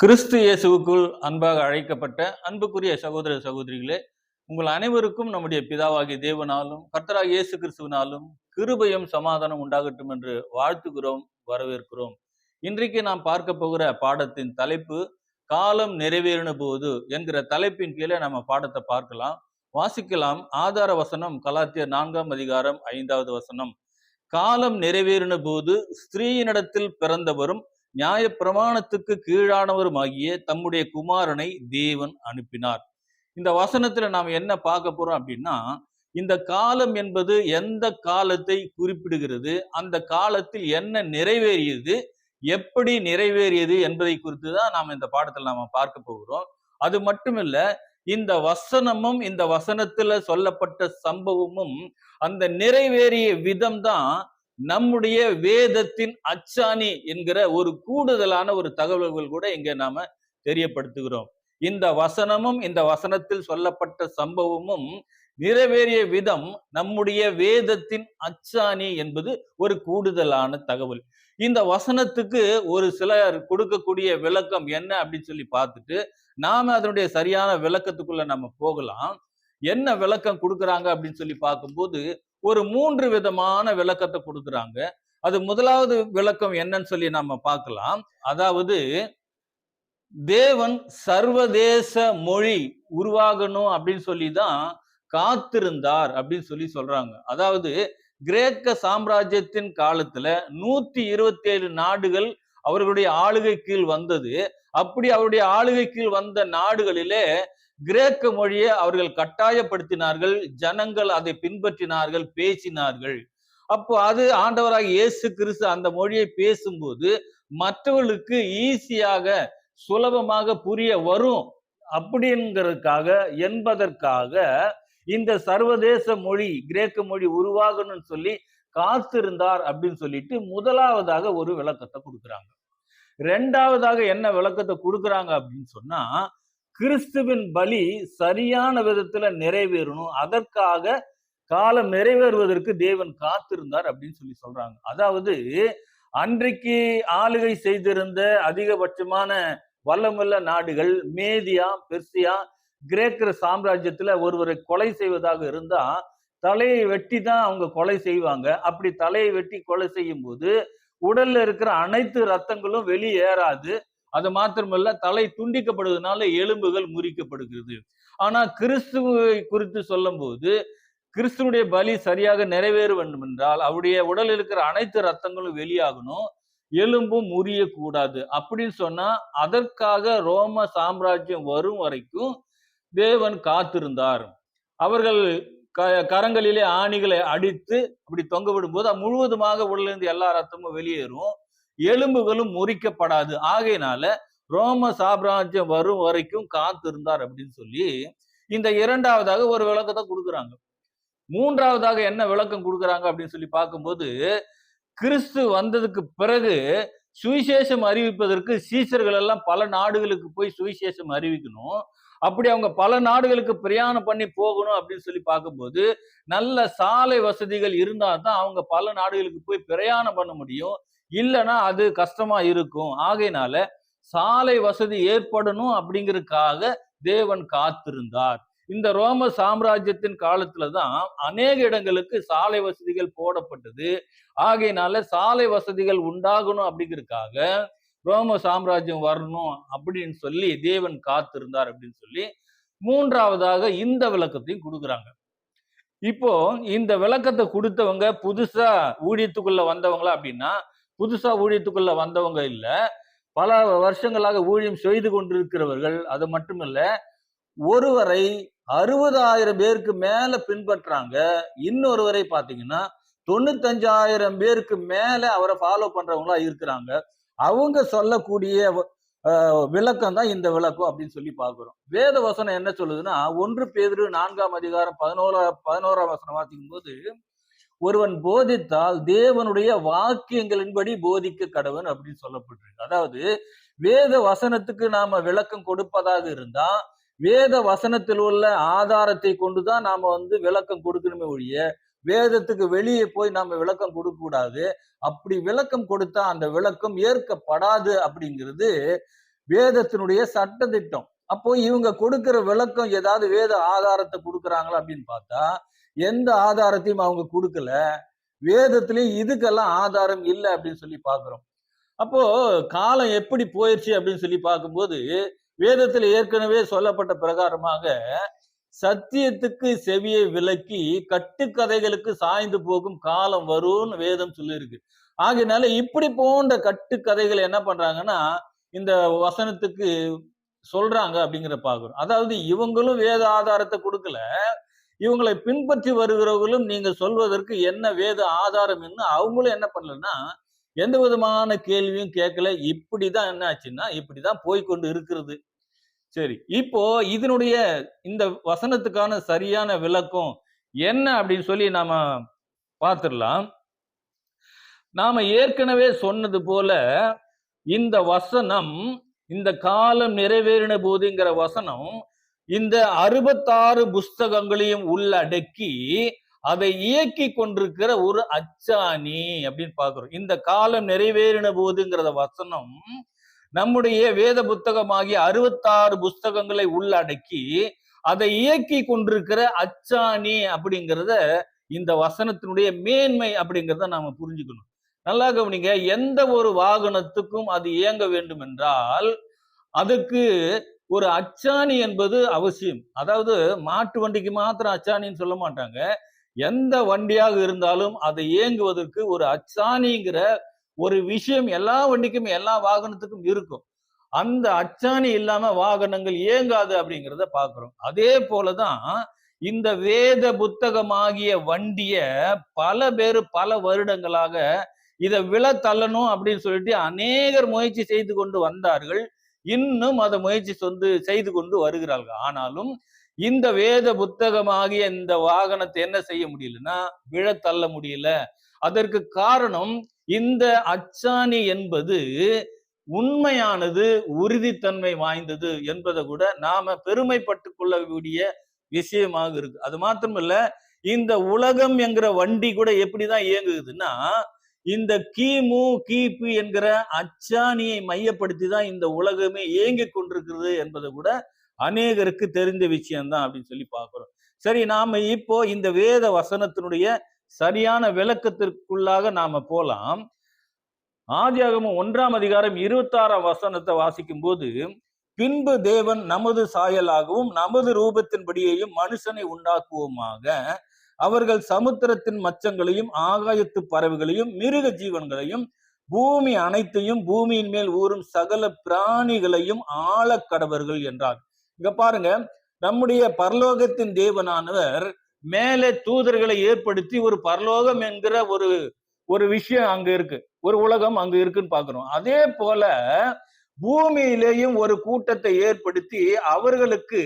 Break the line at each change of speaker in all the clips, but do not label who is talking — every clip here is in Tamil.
கிறிஸ்து இயேசுவுக்குள் அன்பாக அழைக்கப்பட்ட அன்புக்குரிய சகோதர சகோதரிகளே, உங்கள் அனைவருக்கும் நம்முடைய பிதாவாகிய தேவனாலும் கர்த்தராகிய இயேசு கிறிஸ்துவினாலும் கிருபையும் சமாதானம் உண்டாகட்டும் என்று வாழ்த்துகிறோம், வரவேற்கிறோம். இன்றைக்கு நாம் பார்க்க போகிற பாடத்தின் தலைப்பு காலம் நிறைவேறின போது என்கிற தலைப்பின் கீழே நம்ம பாடத்தை பார்க்கலாம். வாசிக்கலாம். ஆதார வசனம் கலாத்தியர் 4ஆம் அதிகாரம் 5வது வசனம். காலம் நிறைவேறின போது ஸ்திரீயினிடத்தில் பிறந்தவரும் நியாய பிரமாணத்துக்கு கீழானவருமாகிய தம்முடைய குமாரனை தேவன் அனுப்பினார். இந்த வசனத்துல நாம் என்ன பார்க்க போறோம் அப்படின்னா, இந்த காலம் என்பது எந்த காலத்தை குறிப்பிடுகிறது, அந்த காலத்தில் என்ன நிறைவேறியது, எப்படி நிறைவேறியது என்பதை குறித்து தான் நாம் இந்த பாடத்தில் நாம பார்க்க போகிறோம். அது மட்டுமில்ல, இந்த வசனமும் இந்த வசனத்துல சொல்லப்பட்ட சம்பவமும் அந்த நிறைவேறிய விதம் தான் நம்முடைய வேதத்தின் அச்சாணி என்கிற ஒரு கூடுதலான ஒரு தகவல்கள் கூட இங்க நாம தெரியப்படுத்துகிறோம். இந்த வசனமும் இந்த வசனத்தில் சொல்லப்பட்ட சம்பவமும் நிறைவேறிய விதம் நம்முடைய வேதத்தின் அச்சாணி என்பது ஒரு கூடுதலான தகவல். இந்த வசனத்துக்கு ஒரு சிலர் கொடுக்கக்கூடிய விளக்கம் என்ன அப்படின்னு சொல்லி பார்த்துட்டு நாம அதனுடைய சரியான விளக்கத்துக்குள்ள நம்ம போகலாம். என்ன விளக்கம் கொடுக்குறாங்க அப்படின்னு சொல்லி பார்க்கும்போது ஒரு 3 விதமான விளக்கத்தை கொடுக்குறாங்க. அது முதலாவது விளக்கம் என்னன்னு சொல்லி நம்ம பார்க்கலாம். அதாவது தேவன் சர்வதேச மொழி உருவாகணும் அப்படின்னு சொல்லி தான் காத்திருந்தார் அப்படின்னு சொல்லி சொல்றாங்க. அதாவது கிரேக்க சாம்ராஜ்யத்தின் காலத்துல 127 நாடுகள் அவர்களுடைய ஆளுகை கீழ் வந்தது. அப்படி அவருடைய ஆளுகை கீழ் வந்த நாடுகளிலே கிரேக்க மொழியை அவர்கள் கட்டாயப்படுத்தினார்கள். ஜனங்கள் அதை பின்பற்றினார்கள், பேசினார்கள். அப்போ அது ஆண்டவராக இயேசு கிறிஸ்து அந்த மொழியை பேசும்போது மற்றவர்களுக்கு ஈஸியாக சுலபமாக புரிய வரும் அப்படிங்கிறதுக்காக என்பதற்காக இந்த சர்வதேச மொழி கிரேக்க மொழி உருவாகணும்னு சொல்லி காத்திருந்தார் அப்படின்னு சொல்லிட்டு முதலாவதாக ஒரு விளக்கத்தை கொடுக்குறாங்க. ரெண்டாவதாக என்ன விளக்கத்தை கொடுக்குறாங்க அப்படின்னு சொன்னா, கிறிஸ்துவின் பலி சரியான விதத்துல நிறைவேறணும், அதற்காக காலம் நிறைவேறுவதற்கு தேவன் காத்திருந்தார் அப்படின்னு சொல்லி சொல்றாங்க. அதாவது அன்றைக்கு ஆளுகை செய்திருந்த அதிகபட்சமான வல்லமுள்ள நாடுகள் மேதியா, பெர்சியா, கிரேக்கர் சாம்ராஜ்யத்துல ஒருவரை கொலை செய்வதாக இருந்தா தலையை வெட்டி தான் அவங்க கொலை செய்வாங்க. அப்படி தலையை வெட்டி கொலை செய்யும் போது உடல்ல இருக்கிற அனைத்து ரத்தங்களும் வெளியேறாது. அது மாத்திரமல்ல, தலை துண்டிக்கப்படுவதனால எலும்புகள் முறிக்கப்படுகிறது. ஆனா கிறிஸ்துவை குறித்து சொல்லும் போது கிறிஸ்துவனுடைய பலி சரியாக நிறைவேற வேண்டும் என்றால் அவருடைய உடலில் இருக்கிற அனைத்து ரத்தங்களும் வெளியாகணும், எலும்பும் முறியக்கூடாது அப்படின்னு சொன்னா அதற்காக ரோம சாம்ராஜ்யம் வரும் வரைக்கும் தேவன் காத்திருந்தார். அவர்கள் கரங்களிலே ஆணிகளை அடித்து அப்படி தொங்க விடும்போது முழுவதுமாக உடலிருந்து எல்லா ரத்தமும் வெளியேறும், எலும்புகளும் முறிக்கப்படாது. ஆகையினால ரோம சாம்ராஜ்யம் வரும் வரைக்கும் காத்திருந்தார் அப்படின்னு சொல்லி இந்த இரண்டாவதாக ஒரு விளக்கத்தை கொடுக்குறாங்க. மூன்றாவதாக என்ன விளக்கம் கொடுக்குறாங்க அப்படின்னு சொல்லி பார்க்கும்போது, கிறிஸ்து வந்ததுக்கு பிறகு சுவிசேஷம் அறிவிப்பதற்கு சீசர்கள் எல்லாம் பல நாடுகளுக்கு போய் சுவிசேஷம் அறிவிக்கணும். அப்படி அவங்க பல நாடுகளுக்கு பிரயாணம் பண்ணி போகணும் அப்படின்னு சொல்லி பார்க்கும்போது நல்ல சாலை வசதிகள் இருந்தா தான் அவங்க பல நாடுகளுக்கு போய் பிரயாணம் பண்ண முடியும். இல்லைன்னா அது கஷ்டமா இருக்கும். ஆகையினால சாலை வசதி ஏற்படணும் அப்படிங்கிறதுக்காக தேவன் காத்திருந்தார். இந்த ரோம சாம்ராஜ்யத்தின் காலத்துலதான் அநேக இடங்களுக்கு சாலை வசதிகள் போடப்பட்டது. ஆகையினால சாலை வசதிகள் உண்டாகணும் அப்படிங்கிறதுக்காக ரோம சாம்ராஜ்யம் வரணும் அப்படின்னு சொல்லி தேவன் காத்திருந்தார் அப்படின்னு சொல்லி மூன்றாவதாக இந்த விளக்கத்தையும் கொடுக்குறாங்க. இப்போ இந்த விளக்கத்தை கொடுத்தவங்க புதுசா ஊழியத்துக்குள்ள வந்தவங்களா அப்படின்னா, புதுசா ஊழியத்துக்குள்ள வந்தவங்க இல்ல, பல வருஷங்களாக ஊழியம் செய்து கொண்டிருக்கிறவர்கள். அது மட்டுமில்ல, ஒருவரை 60,000 பேருக்கு மேல பின்பற்றாங்க. இன்னொருவரை பாத்தீங்கன்னா 95,000 பேருக்கு மேல அவரை ஃபாலோ பண்றவங்களா இருக்கிறாங்க. அவங்க சொல்லக்கூடிய விளக்கம் தான் இந்த விளக்கம் அப்படின்னு சொல்லி பார்க்கிறோம். வேத வசனம் என்ன சொல்லுதுன்னா, 1 பேதுரு 4ஆம் அதிகாரம் 11ஆம் வசனம் வாசிக்கும் போது, ஒருவன் போதித்தால் தேவனுடைய வாக்கியங்களின்படி போதிக்க கடவன் அப்படின்னு சொல்லப்பட்டிருக்கு. அதாவது வேத வசனத்துக்கு நாம விளக்கம் கொடுப்பதாக இருந்தா வேத வசனத்தில் உள்ள ஆதாரத்தை கொண்டுதான் நாம விளக்கம் கொடுக்கணுமே ஒழிய வேதத்துக்கு வெளியே போய் நாம விளக்கம் கொடுக்க கூடாது. அப்படி விளக்கம் கொடுத்தா அந்த விளக்கம் ஏற்கப்படாது அப்படிங்கிறது வேதத்தினுடைய சட்ட திட்டம். அப்போ இவங்க கொடுக்கிற விளக்கம் ஏதாவது வேத ஆதாரத்தை கொடுக்குறாங்களா அப்படின்னு பார்த்தா எந்த ஆதாரத்தையும் அவங்க கொடுக்கல. வேதத்திலையும் இதுக்கெல்லாம் ஆதாரம் இல்லை அப்படின்னு சொல்லி பாக்குறோம். அப்போ காலம் எப்படி போயிடுச்சு அப்படின்னு சொல்லி பார்க்கும்போது வேதத்தில் ஏற்கனவே சொல்லப்பட்ட பிரகாரமாக சத்தியத்துக்கு செவியை விலக்கி கட்டுக்கதைகளுக்கு சாய்ந்து போகும் காலம் வரும்னு வேதம் சொல்லியிருக்கு. ஆகையினால இப்படி போன்ற கட்டுக்கதைகள் என்ன பண்றாங்கன்னா இந்த வசனத்துக்கு சொல்றாங்க அப்படிங்கிற பாக்குறோம். அதாவது இவங்களும் வேத ஆதாரத்தை கொடுக்கல, இவங்களை பின்பற்றி வருகிறவர்களும் நீங்க சொல்வதற்கு என்ன வேத ஆதாரம் என்ன அவங்களும் என்ன பண்ணலன்னா எந்த விதமான கேள்வியும் கேட்கல. இப்படிதான் என்ன ஆச்சுன்னா இப்படிதான் போய்கொண்டு இருக்கிறது. சரி, இப்போ இதனுடைய இந்த வசனத்துக்கான சரியான விளக்கம் என்ன அப்படின்னு சொல்லி நாம பார்த்துடலாம். நாம ஏற்கனவே சொன்னது போல இந்த வசனம், இந்த காலம் நிறைவேறின போதுங்கிற வசனம் இந்த 66 புஸ்தகங்களையும் உள்ளடக்கி அதை இயக்கி கொண்டிருக்கிற ஒரு அச்சாணி அப்படின்னு பாக்குறோம். இந்த காலம் நிறைவேறின போதுங்கிற வசனம் நம்முடைய வேத புத்தகமாகிய 66 புஸ்தகங்களை உள்ளடக்கி அதை இயக்கி கொண்டிருக்கிற அச்சாணி அப்படிங்கிறத இந்த வசனத்தினுடைய மேன்மை அப்படிங்கிறத நாம புரிஞ்சுக்கணும். நல்லா கவனிங்க, எந்த ஒரு வாகனத்துக்கும் அது இயங்க வேண்டும் என்றால் அதுக்கு ஒரு அச்சாணி என்பது அவசியம். அதாவது மாட்டு வண்டிக்கு மாத்திரம் அச்சாணின்னு சொல்ல மாட்டாங்க. எந்த வண்டியாக இருந்தாலும் அதை இயங்குவதற்கு ஒரு அச்சாணிங்கிற ஒரு விஷயம் எல்லா வண்டிக்கும் எல்லா வாகனத்துக்கும் இருக்கும். அந்த அச்சாணி இல்லாம வாகனங்கள் இயங்காது அப்படிங்கிறத பாக்குறோம். அதே போலதான் இந்த வேத புத்தகமாகிய வண்டிய பல பேர் பல வருடங்களாக இதை விழ தள்ளணும் அப்படின்னு சொல்லிட்டு அநேகர் முயற்சி செய்து கொண்டு வந்தார்கள். இன்னும் அதை முயற்சி செய்து கொண்டு வருகிறார்கள். ஆனாலும் இந்த வேத புத்தகமாகிய இந்த வாகனத்தை என்ன செய்ய முடியலன்னா விழ தள்ள முடியல. அதற்கு காரணம் இந்த அச்சாணி என்பது உண்மையானது, உறுதித்தன்மை வாய்ந்தது என்பதை கூட நாம பெருமைப்பட்டு கொள்ளக்கூடிய விஷயமாக இருக்கு. அது மாத்திரமல்ல, இந்த உலகம் என்கிற வண்டி கூட எப்படிதான் இயங்குதுன்னா இந்த கிமு கிபி என்கிற அச்சாணியை மையப்படுத்தி தான் இந்த உலகமே இயங்கி கொண்டிருக்கிறது என்பதை கூட அநேகருக்கு தெரிந்த விஷயம்தான் அப்படின்னு சொல்லி பார்க்கிறோம். சரி, நாம இப்போ இந்த வேத வசனத்தினுடைய சரியான விளக்கத்திற்குள்ளாக நாம போலாம். ஆதியாகமம் 1ஆம் அதிகாரம் 26ஆம் வசனத்தை வாசிக்கும் போது, பின்பு தேவன் நமது சாயலாகவும் நமது ரூபத்தின்படியையும் மனுஷனை உண்டாக்குவோமாக, அவர்கள் சமுத்திரத்தின் மச்சங்களையும் ஆகாயத்து பறவைகளையும் மிருக ஜீவன்களையும் பூமி அனைத்தையும் பூமியின் மேல் ஊறும் சகல பிராணிகளையும் ஆள கடவர்கள் என்றார். இங்க பாருங்க, நம்முடைய பரலோகத்தின் தேவனானவர் மேலே தூதர்களை ஏற்படுத்தி ஒரு பரலோகம் என்கிற ஒரு விஷயம் அங்க இருக்கு, ஒரு உலகம் அங்க இருக்குன்னு பாக்குறோம். அதே போல பூமியிலேயும் ஒரு கூட்டத்தை ஏற்படுத்தி அவர்களுக்கு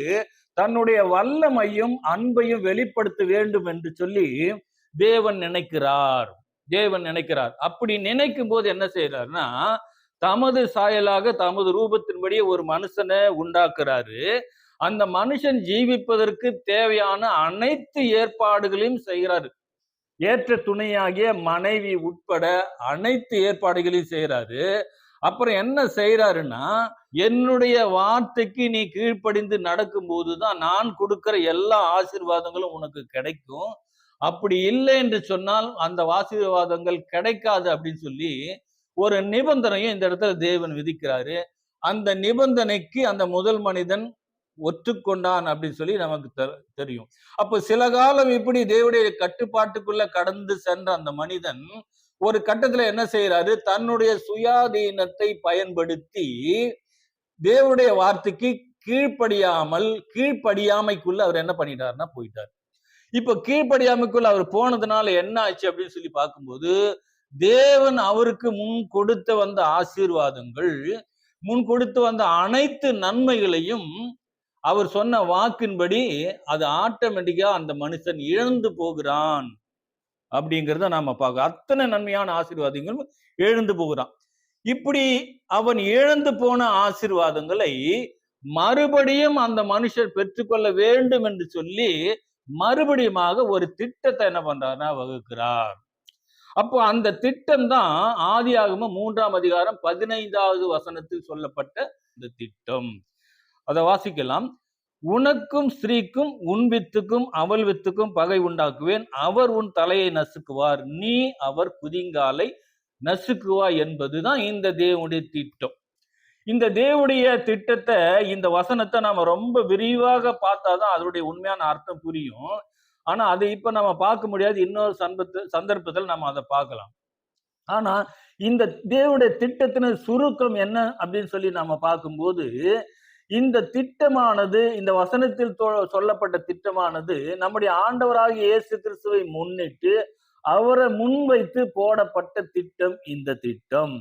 தன்னுடைய வல்லமையும் அன்பையும் வெளிப்படுத்த வேண்டும் என்று சொல்லி தேவன் நினைக்கிறார். அப்படி நினைக்கும் போது என்ன செய்யறாருன்னா தமது சாயலாக தமது ரூபத்தின்படியே ஒரு மனுஷனை உண்டாக்குறாரு. அந்த மனுஷன் ஜீவிப்பதற்கு தேவையான அனைத்து ஏற்பாடுகளையும் செய்கிறாரு. ஏற்ற துணையாகிய மனைவி உட்பட அனைத்து ஏற்பாடுகளையும் செய்யறாரு. அப்புறம் என்ன செய்யறாருன்னா, என்னுடைய வார்த்தைக்கு நீ கீழ்ப்படிந்து நடக்கும் போதுதான் நான் கொடுக்கிற எல்லா ஆசீர்வாதங்களும் உனக்கு கிடைக்கும். அப்படி இல்லை என்று சொன்னால் அந்த ஆசீர்வாதங்கள் கிடைக்காது அப்படின்னு சொல்லி ஒரு நிபந்தனையும் இந்த இடத்துல தேவன் விதிக்கிறாரு. அந்த நிபந்தனைக்கு அந்த முதல் மனிதன் ஒற்றுக்கொண்டான் அப்படின்னு சொல்லி நமக்கு தெரியும். அப்ப சில காலம் இப்படி தேவனுடைய கட்டுப்பாட்டுக்குள்ள கடந்து சென்ற அந்த மனிதன் ஒரு கட்டத்துல என்ன செய்யறாரு, தன்னுடைய சுயாதீனத்தை பயன்படுத்தி தேவனுடைய வார்த்தைக்கு கீழ்ப்படியாமைக்குள்ள அவர் என்ன பண்ணிட்டாருன்னா போயிட்டார். இப்ப கீழ்ப்படியாமைக்குள்ள அவர் போனதுனால என்ன ஆச்சு அப்படின்னு சொல்லி பார்க்கும்போது, தேவன் அவருக்கு முன் கொடுத்து வந்த ஆசீர்வாதங்கள், முன் கொடுத்து வந்த அனைத்து நன்மைகளையும் அவர் சொன்ன வாக்கின்படி அது ஆட்டோமேட்டிக்கா அந்த மனுஷன் இழந்து போகிறான் அப்படிங்கிறத நாம பார்க்க. அத்தனை நன்மையான ஆசீர்வாதங்களும் இழந்து போகிறான். இப்படி அவன் இழந்து போன ஆசீர்வாதங்களை மறுபடியும் அந்த மனுஷர் பெற்றுக்கொள்ள வேண்டும் என்று சொல்லி மறுபடியுமாக ஒரு திட்டத்தை என்ன பண்றாருன்னா வகுக்கிறார். அப்போ அந்த திட்டம் தான் ஆதியாகமம் 3ஆம் அதிகாரம் 15வது வசனத்தில் சொல்லப்பட்ட இந்த திட்டம். அதை வாசிக்கலாம். உனக்கும் ஸ்திரீக்கும் உன் வித்துக்கும் அவள் வித்துக்கும் பகை உண்டாக்குவேன், அவர் உன் தலையை நசுக்குவார், நீ அவர் குதிங்காலை நசுக்குவா என்பதுதான் இந்த தேவனுடைய திட்டம். இந்த தேவனுடைய திட்டத்தை, இந்த வசனத்தை நாம ரொம்ப விரிவாக பார்த்தாதான் அதனுடைய உண்மையான அர்த்தம் புரியும். ஆனா அதை இப்ப நம்ம பார்க்க முடியாது, இன்னொரு சந்தர்ப்பத்தில் நம்ம அதை பார்க்கலாம். ஆனா இந்த தேவனுடைய திட்டத்தின் சுருக்கம் என்ன அப்படின்னு சொல்லி நாம பார்க்கும்போது, இந்த திட்டமானது, இந்த வசனத்தில் சொல்லப்பட்ட திட்டமானது நம்முடைய ஆண்டவராகிய இயேசு கிறிஸ்துவை முன்னிட்டு அவரை முன்வைத்து போடப்பட்ட திட்டம் இந்த திட்டம்.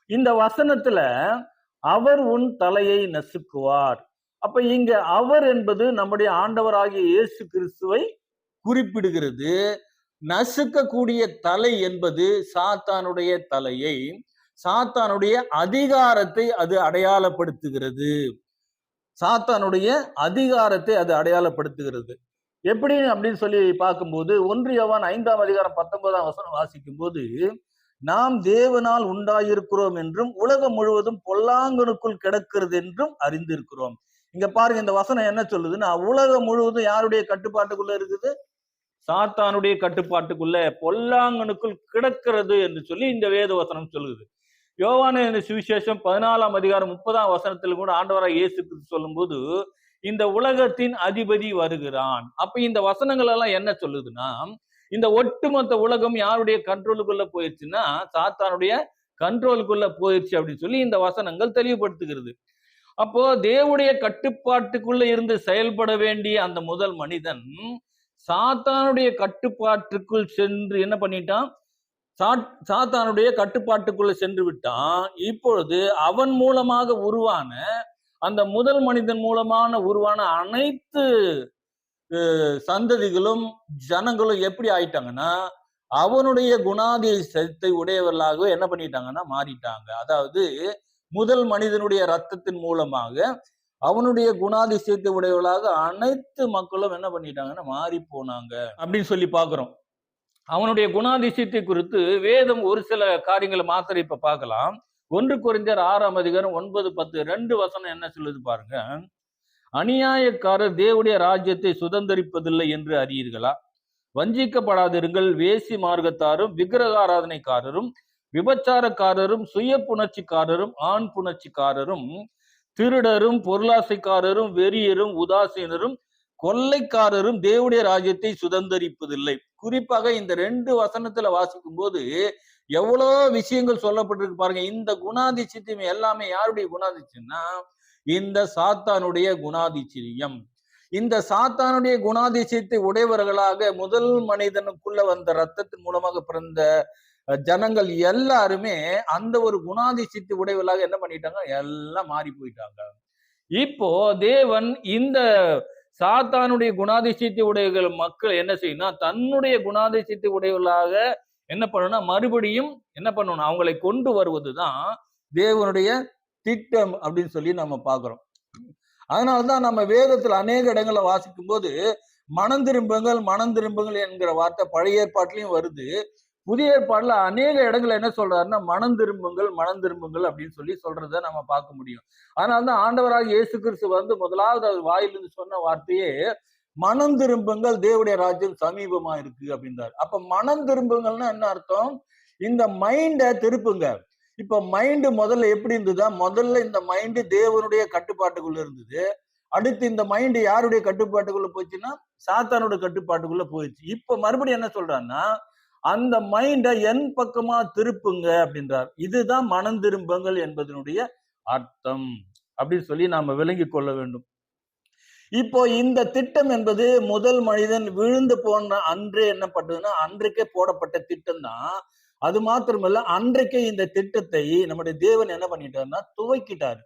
இந்த வசனத்துல அவர் உன் தலையை நசுக்குவார். அப்ப இங்க அவர் என்பது நம்முடைய ஆண்டவராகிய இயேசு கிறிஸ்துவை குறிப்பிடுகிறது. நசுக்கக்கூடிய தலை என்பது சாத்தானுடைய தலையை, சாத்தானுடைய அதிகாரத்தை அது அடையாளப்படுத்துகிறது. சாத்தானுடைய அதிகாரத்தை அது அடையாளப்படுத்துகிறது. எப்படி அப்படின்னு சொல்லி பார்க்கும்போது 1 யோவான் 5ஆம் அதிகாரம் 19ஆம் வசனம் வாசிக்கும் போது, நாம் தேவனால் உண்டாயிருக்கிறோம் என்றும் உலகம் முழுவதும் பொல்லாங்கனுக்குள் கிடக்கிறது என்றும் அறிந்திருக்கிறோம். இங்க பாருங்க, இந்த வசனம் என்ன சொல்லுதுன்னா, உலகம் முழுவதும் யாருடைய கட்டுப்பாட்டுக்குள்ள இருக்குது? சாத்தானுடைய கட்டுப்பாட்டுக்குள்ள, பொல்லாங்கனுக்குள் கிடக்கிறது என்று சொல்லி இந்த வேத வசனம் சொல்லுது. யோவான சுவிசேஷம் 14ஆம் அதிகாரம் 30ஆம் வசனத்தில் கூட ஆண்டவராக இயேசு கிறிஸ்து சொல்லும்போது, இந்த உலகத்தின் அதிபதி வருகிறான். அப்ப இந்த வசனங்கள் எல்லாம் என்ன சொல்லுதுன்னா, இந்த ஒட்டுமொத்த உலகம் யாருடைய கண்ட்ரோலுக்குள்ள போயிடுச்சுன்னா சாத்தானுடைய கண்ட்ரோலுக்குள்ள போயிடுச்சு அப்படின்னு சொல்லி இந்த வசனங்கள் தெளிவுபடுத்துகிறது. அப்போ தேவனுடைய கட்டுப்பாட்டுக்குள்ள இருந்து செயல்பட வேண்டிய அந்த முதல் மனிதன் சாத்தானுடைய கட்டுப்பாட்டுக்குள் சென்று என்ன பண்ணிட்டான்? சாத்தானுடைய கட்டுப்பாட்டுக்குள்ள சென்று விட்டான். இப்பொழுது அவன் மூலமாக உருவான, அந்த முதல் மனிதன் மூலமான உருவான அனைத்து சந்ததிகளும் ஜனங்களும் எப்படி ஆயிட்டாங்கன்னா, அவனுடைய குணாதிசயத்தை உடையவர்களாக என்ன பண்ணிட்டாங்கன்னா மாறிட்டாங்க. அதாவது முதல் மனிதனுடைய ரத்தத்தின் மூலமாக அவனுடைய குணாதிசயத்தை உடையவர்களாக அனைத்து மக்களும் என்ன பண்ணிட்டாங்கன்னா மாறி போனாங்க அப்படின்னு சொல்லி பாக்குறோம். அவனுடைய குணாதிசயத்தை குறித்து வேதம் ஒரு சில காரியங்களை மாத்திரம் இப்ப பார்க்கலாம். 1 கொரிந்தியர் 6ஆம் அதிகாரம் 9, 10 2 வசனம் என்ன சொல்லுது பாருங்க. அநியாயக்காரர் தேவனுடைய ராஜ்யத்தை சுதந்திரிப்பதில்லை என்று அறியீர்களா? வஞ்சிக்கப்படாதிருங்கள். வேசி மார்க்கத்தாரும் விக்கிரகாராதனைக்காரரும் விபச்சாரக்காரரும் சுய புணர்ச்சிக்காரரும் ஆண் புணர்ச்சிக்காரரும் திருடரும் பொருளாசைக்காரரும் வெறியரும் உதாசீனரும் கொள்ளைக்காரரும் தேவனுடைய ராஜ்யத்தை சுதந்திரிப்பதில்லை. குறிப்பாக இந்த 2 வசனத்துல வாசிக்கும் போது எவ்வளவு விஷயங்கள் சொல்லப்பட்டிருக்கு பாருங்க. இந்த குணாதிசயம் எல்லாமே யாருடைய குணாதிசயம்னா இந்த சாத்தானுடைய குணாதிசயம். இந்த சாத்தானுடைய குணாதிசயத்தை உடையவர்களாக முதல் மனிதனுக்குள்ள வந்த ரத்தத்தின் மூலமாக பிறந்த ஜனங்கள் எல்லாருமே அந்த ஒரு குணாதிசயத்தை உடையவர்களாக என்ன பண்ணிட்டாங்க? எல்லாம் மாறி போயிட்டாங்க. இப்போ தேவன் இந்த சாத்தானுடைய குணாதிசயத்தை உடைய மக்கள் என்ன செய்யணும்? தன்னுடைய குணாதிசயத்தை உடையவர்களாக என்ன பண்ணணும்னா மறுபடியும் என்ன பண்ணணும்? அவங்களை கொண்டு வருவதுதான் தேவனுடைய திட்டம் அப்படின்னு சொல்லி நம்ம பார்க்கிறோம். அதனாலதான் நம்ம வேதத்துல அநேக இடங்களை வாசிக்கும் போது மனம் திரும்புங்கள் என்கிற வார்த்தை பழைய ஏற்பாட்டிலையும் வருது. புதிய ஏற்பாடுல அநேக இடங்கள் என்ன சொல்றாருன்னா மனம் திரும்புங்கள் அப்படின்னு சொல்லி சொல்றத நம்ம பார்க்க முடியும். அதனாலதான் ஆண்டவராக இயேசு கிறிஸ்து வந்து முதலாவது அவர் வாயிலிருந்து சொன்ன வார்த்தையே மனம் திரும்புங்கள், தேவனுடைய ராஜ்யம் சமீபமா இருக்கு அப்படின்றாரு. அப்ப மனம் திரும்புங்கள்னா என்ன அர்த்தம்? இந்த மைண்டை திருப்புங்க. இப்ப மைண்டு முதல்ல எப்படி இருந்ததா? முதல்ல இந்த மைண்டு தேவனுடைய கட்டுப்பாட்டுக்குள்ள இருந்தது. அடுத்து இந்த மைண்டு யாருடைய கட்டுப்பாட்டுக்குள்ள போச்சுன்னா சாத்தானோட கட்டுப்பாட்டுக்குள்ள போயிடுச்சு. இப்ப மறுபடியும் என்ன சொல்றான்னா அந்த மைண்டை என் பக்கமா திருப்புங்க அப்படின்றார். இதுதான் மனம் திரும்புங்கள் என்பதனுடைய அர்த்தம் அப்படின்னு சொல்லி நாம விளங்கி கொள்ள வேண்டும். இப்போ இந்த திட்டம் என்பது முதல் மனிதன் விழுந்து போன அன்றே என்ன பண்றதுன்னா அன்றைக்கே போடப்பட்ட திட்டம் தான். அது மாத்திரமல்ல, அன்றைக்கே இந்த திட்டத்தை நம்முடைய தேவன் என்ன பண்ணிட்டாருன்னா துவக்கிட்டாரு.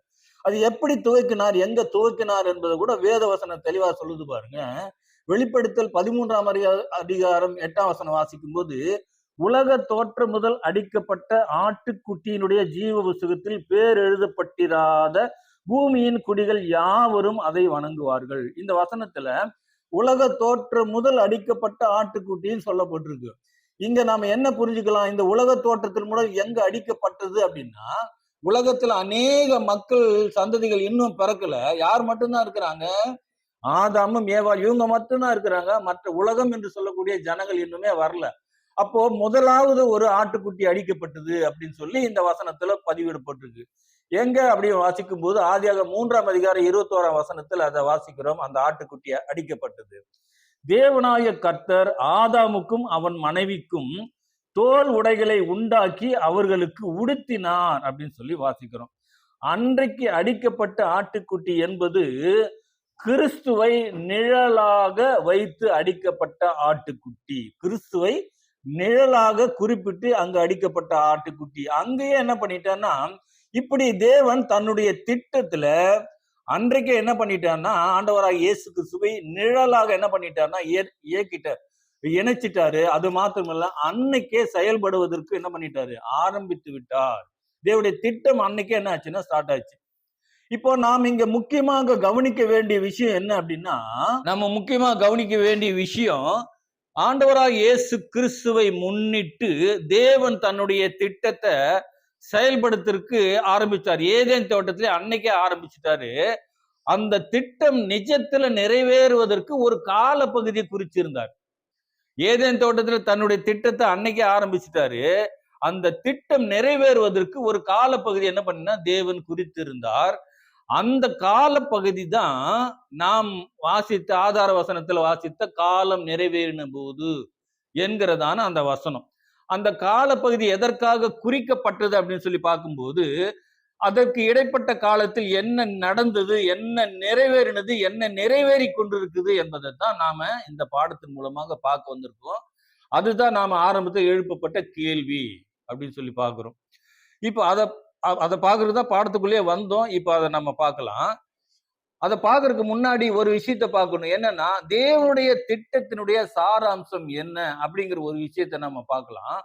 அது எப்படி துவக்கினார், எங்க துவக்கினார் என்பதை கூட வேதவசனம் தெளிவா சொல்லுது பாருங்க. வெளிப்படுத்தல் 13ஆம் அதிகாரம் 8ஆம் வசனம் வாசிக்கும் போது, உலக தோற்ற முதல் அடிக்கப்பட்ட ஆட்டுக்குட்டியினுடைய ஜீவ புஸ்தகத்தில் பேர் எழுதப்பட்டிராத பூமியின் குடிகள் யாவரும் அதை வணங்குவார்கள். இந்த வசனத்துல உலக தோற்ற முதல் அடிக்கப்பட்ட ஆட்டுக்குட்டின்னு சொல்லப்பட்டிருக்கு. இங்க நாம என்ன புரிஞ்சுக்கலாம்? இந்த உலக தோற்றத்தின் மூலம் எங்க அடிக்கப்பட்டது அப்படின்னா உலகத்துல அநேக மக்கள் சந்ததிகள் இன்னும் பிறக்கல. யார் மட்டும்தான் இருக்கிறாங்க? ஆதாமும் ஏவாள், இவங்க மட்டும்தான் இருக்கிறாங்க. மற்ற உலகம் என்று சொல்லக்கூடிய ஜனங்கள் இன்னுமே வரல. அப்போ முதலாவது ஒரு ஆட்டுக்குட்டி அடிக்கப்பட்டது அப்படின்னு சொல்லி இந்த வசனத்துல பதிவிடப்பட்டிருக்கு. எங்க அப்படி வாசிக்கும் போது ஆதியாக 3ஆம் அதிகாரம் 21ஆம் வசனத்துல அதை வாசிக்கிறோம். அந்த ஆட்டுக்குட்டி அடிக்கப்பட்டது. தேவனாய கர்த்தர் ஆதாமுக்கும் அவன் மனைவிக்கும் தோல் உடைகளை உண்டாக்கி அவர்களுக்கு உடுத்தினார் அப்படின்னு சொல்லி வாசிக்கிறோம். அன்றைக்கு அடிக்கப்பட்ட ஆட்டுக்குட்டி என்பது கிறிஸ்துவை நிழலாக வைத்து அடிக்கப்பட்ட ஆட்டுக்குட்டி. கிறிஸ்துவை நிழலாக குறிப்பிட்டு அங்கு அடிக்கப்பட்ட ஆட்டுக்குட்டி. அங்கேயே என்ன பண்ணிட்டான்னா, இப்படி தேவன் தன்னுடைய திட்டத்துல அன்றைக்கே என்ன பண்ணிட்டான்னா, ஆண்டவராக இயேசு கிறிஸ்துவை நிழலாக என்ன பண்ணிட்டார்னா இயக்கிட்டார், இணைச்சிட்டாரு. அது மாத்திரமல்ல, அன்னைக்கே செயல்படுவதற்கு என்ன பண்ணிட்டாரு, ஆரம்பித்து விட்டார். தேவனுடைய திட்டம் அன்னைக்கே என்ன ஆச்சுன்னா ஸ்டார்ட் ஆச்சு. இப்போ நாம் இங்க முக்கியமாக கவனிக்க வேண்டிய விஷயம் என்ன அப்படின்னா, நம்ம முக்கியமா கவனிக்க வேண்டிய விஷயம், ஆண்டவராக இயேசு கிறிஸ்துவை முன்னிட்டு தேவன் தன்னுடைய திட்டத்தை செயல்படுத்துறதுக்கு ஆரம்பிச்சார். ஏதேன் தோட்டத்திலே அன்னைக்கே ஆரம்பிச்சுட்டாரு. அந்த திட்டம் நிஜத்துல நிறைவேறுவதற்கு ஒரு கால பகுதியை குறிச்சிருந்தார். ஏதேன் தோட்டத்துல தன்னுடைய திட்டத்தை அன்னைக்கே ஆரம்பிச்சுட்டாரு. அந்த திட்டம் நிறைவேறுவதற்கு ஒரு கால பகுதி என்ன பண்ணா தேவன் குறித்திருந்தார். அந்த கால பகுதி தான் நாம் வாசித்த ஆதார வசனத்துல வாசித்த காலம் நிறைவேறின போது என்கிறதான அந்த வசனம். அந்த காலப்பகுதி எதற்காக குறிக்கப்பட்டது அப்படின்னு சொல்லி பார்க்கும்போது, அதற்கு இடைப்பட்ட காலத்தில் என்ன நடந்தது, என்ன நிறைவேறினது, என்ன நிறைவேறி கொண்டிருக்குது என்பதை தான் நாம இந்த பாடத்தின் மூலமாக பார்க்க வந்திருக்கோம். அதுதான் நாம ஆரம்பத்தில் எழுப்பப்பட்ட கேள்வி அப்படின்னு சொல்லி பார்க்கிறோம். இப்போ அதை பார்க்கறது தான் பாடத்துக்குள்ளேயே வந்தோம். இப்போ அதை நம்ம பார்க்கலாம். அதை பார்க்கறதுக்கு முன்னாடி ஒரு விஷயத்த பார்க்கணும். என்னன்னா, தேவனுடைய திட்டத்தினுடைய சாராம்சம் என்ன அப்படிங்கிற ஒரு விஷயத்த நம்ம பார்க்கலாம்.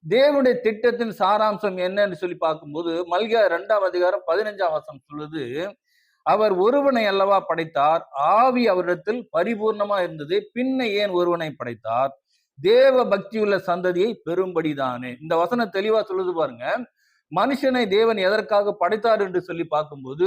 தேவனுடைய திட்டத்தின் சாராம்சம் என்னன்னு சொல்லி பார்க்கும்போது, மல்கியா 2ஆம் அதிகாரம் 15ஆம் வசனம் சொல்லுது, அவர் ஒருவனை அல்லவா படைத்தார், ஆவி அவரிடத்தில் பரிபூர்ணமா இருந்தது, பின்ன ஏன் ஒருவனை படைத்தார், தேவ பக்தியுள்ள சந்ததியை பெரும்படிதானே. இந்த வசனம் தெளிவா சொல்லுது பாருங்க. மனுஷனை தேவன் எதற்காக படைத்தார் என்று சொல்லி பார்க்கும்போது,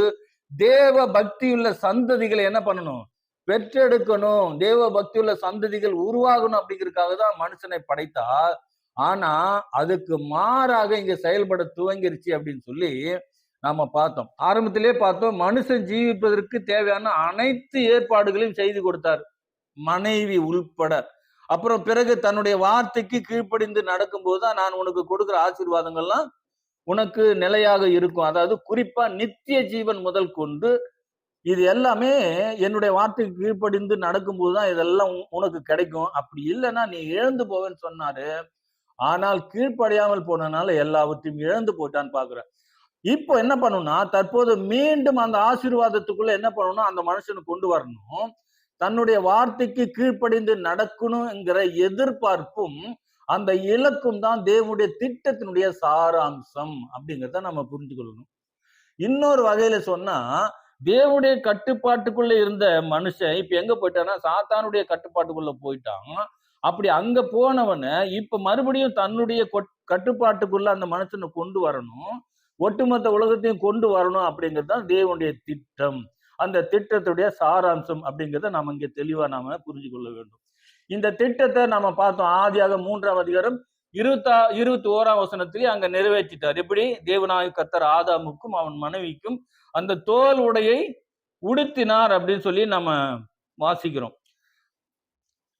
தேவ பக்தியுள்ள சந்ததிகளை என்ன பண்ணணும், பெற்றெடுக்கணும், தேவ பக்தியுள்ள சந்ததிகள் உருவாகணும் அப்படிங்கிறதுக்காக தான் மனுஷனை படைத்தார். ஆனா அதுக்கு மாறாக இங்க செயல்பட துவங்கிருச்சு அப்படின்னு சொல்லி நாம பார்த்தோம். ஆரம்பத்திலே பார்த்தோம், மனுஷன் ஜீவிப்பதற்கு தேவையான அனைத்து ஏற்பாடுகளையும் செய்து கொடுத்தார், மனைவி உள்பட. அப்புறம் பிறகு தன்னுடைய வார்த்தைக்கு கீழ்ப்படிந்து நடக்கும்போது தான் நான் உனக்கு கொடுக்குற ஆசீர்வாதங்கள்லாம் உனக்கு நிலையாக இருக்கும். அதாவது குறிப்பா நித்திய ஜீவன் முதல் கொண்டு இது எல்லாமே என்னுடைய வார்த்தைக்கு கீழ்ப்படிந்து நடக்கும்போது தான் இதெல்லாம் உனக்கு கிடைக்கும். அப்படி இல்லைன்னா நீ இழந்து போவேன்னு சொன்னாரு. ஆனால் கீழ்ப்படியாமல் போனனால எல்லாவற்றையும் இழந்து போயிட்டான்னு பாக்குற. இப்போ என்ன பண்ணணும்னா, தற்போது மீண்டும் அந்த ஆசீர்வாதத்துக்குள்ள என்ன பண்ணணும், அந்த மனுஷனை கொண்டு வரணும். தன்னுடைய வார்த்தைக்கு கீழ்ப்படிந்து நடக்கணுங்கிற எதிர்பார்ப்பும் அந்த இலக்கும் தான் தேவனுடைய திட்டத்தினுடைய சாராம்சம் அப்படிங்கிறத நம்ம புரிஞ்சுக்கொள்ளணும். இன்னொரு வகையில சொன்னா, தேவனுடைய கட்டுப்பாட்டுக்குள்ள இருந்த மனுஷன் இப்ப எங்க போயிட்டான்னா சாத்தானுடைய கட்டுப்பாட்டுக்குள்ள போயிட்டான். அப்படி அங்க போனவனை இப்ப மறுபடியும் தன்னுடைய கட்டுப்பாட்டுக்குள்ள அந்த மனுஷனை கொண்டு வரணும், ஒட்டுமொத்த உலகத்தையும் கொண்டு வரணும் அப்படிங்கிறது தான் தேவனுடைய திட்டம். அந்த திட்டத்துடைய சாராம்சம் அப்படிங்கிறத நாம இங்க தெளிவா நாம புரிஞ்சு கொள்ள வேண்டும். இந்த திட்டத்தை நாம பார்த்தோம். ஆதியாக 3ஆம் அதிகாரம் 21ஆம் வசனத்திலே அங்க நிறைவேற்றிட்டார். எப்படி தேவனாய கர்த்தர் ஆதாமுக்கும் அவன் மனைவிக்கும் அந்த தோல் உடையை உடுத்தினார் அப்படின்னு சொல்லி நம்ம வாசிக்கிறோம்.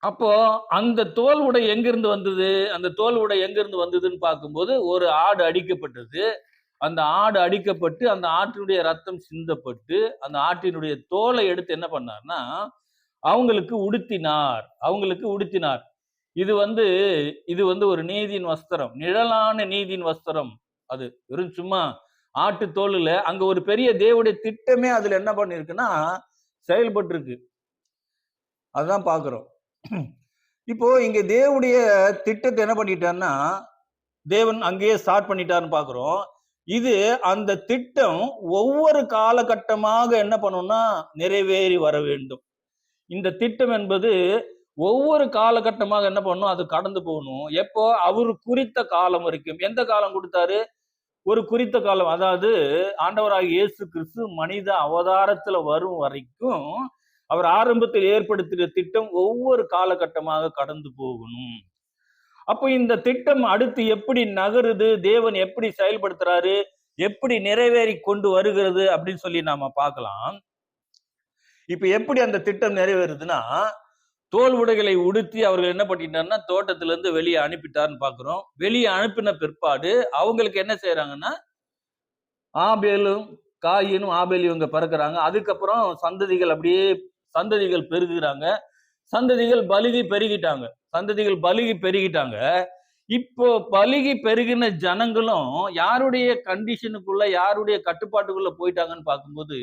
அப்போ அந்த தோல் உடை எங்கிருந்து வந்தது, அந்த தோல் உடை எங்கிருந்து வந்ததுன்னு பார்க்கும்போது, ஒரு ஆடு அடிக்கப்பட்டது. அந்த ஆடு அடிக்கப்பட்டு அந்த ஆட்டினுடைய ரத்தம் சிந்தப்பட்டு அந்த ஆட்டினுடைய தோலை எடுத்து என்ன பண்ணார்னா அவங்களுக்கு உடுத்தினார். இது வந்து ஒரு நீதியின் வஸ்திரம், நிழலான நீதியின் வஸ்திரம். அது வெறும் சும்மா ஆட்டு தோல்ல அங்க ஒரு பெரிய தேவனுடைய திட்டமே அதுல என்ன பண்ணிருக்குன்னா செயல்பட்டு இருக்கு. அதுதான் பாக்குறோம். இப்போ இங்க தேவனுடைய திட்டத்தை என்ன பண்ணிட்டான்னா தேவன் அங்கேயே ஸ்டார்ட் பண்ணிட்டாருன்னு பாக்குறோம். இது அந்த திட்டம் ஒவ்வொரு காலகட்டமாக என்ன பண்ணணும்னா நிறைவேறி வர வேண்டும். இந்த திட்டம் என்பது ஒவ்வொரு காலகட்டமாக என்ன பண்ணணும், அது கடந்து போகணும். எப்போ அவரு குறித்த காலம் வரைக்கும். எந்த காலம் கொடுத்தாரு, ஒரு குறித்த காலம், அதாவது ஆண்டவராகிய இயேசு கிறிஸ்து மனித அவதாரத்துல வரும் வரைக்கும் அவர் ஆரம்பத்தில் ஏற்படுத்திய திட்டம் ஒவ்வொரு காலகட்டமாக கடந்து போகணும். அப்போ இந்த திட்டம் அடுத்து எப்படி நகருது, தேவன் எப்படி செயல்படுத்துறாரு, எப்படி நிறைவேறி கொண்டு வருகிறது அப்படின்னு சொல்லி நாம பார்க்கலாம். இப்ப எப்படி அந்த திட்டம் நிறைவேறுதுன்னா, தோல் உடைகளை உடுத்தி அவர்கள் என்ன பண்ணிட்டாருன்னா தோட்டத்துல இருந்து வெளியே அனுப்பிட்டாருன்னு பாக்குறோம். வெளியே அனுப்பின பிற்பாடு அவங்களுக்கு என்ன செய்யறாங்கன்னா, ஆபேலும் காயினும் ஆபேல் இவங்க பிறக்கிறாங்க. அதுக்கப்புறம் சந்ததிகள் பெருகுறாங்க. சந்ததிகள் பலுகி பெருகிட்டாங்க. இப்போ பலுகி பெருகின ஜனங்களும் யாருடைய கண்டிஷனுக்குள்ள, யாருடைய கட்டுப்பாட்டுக்குள்ள போயிட்டாங்கன்னு பார்க்கும்போது,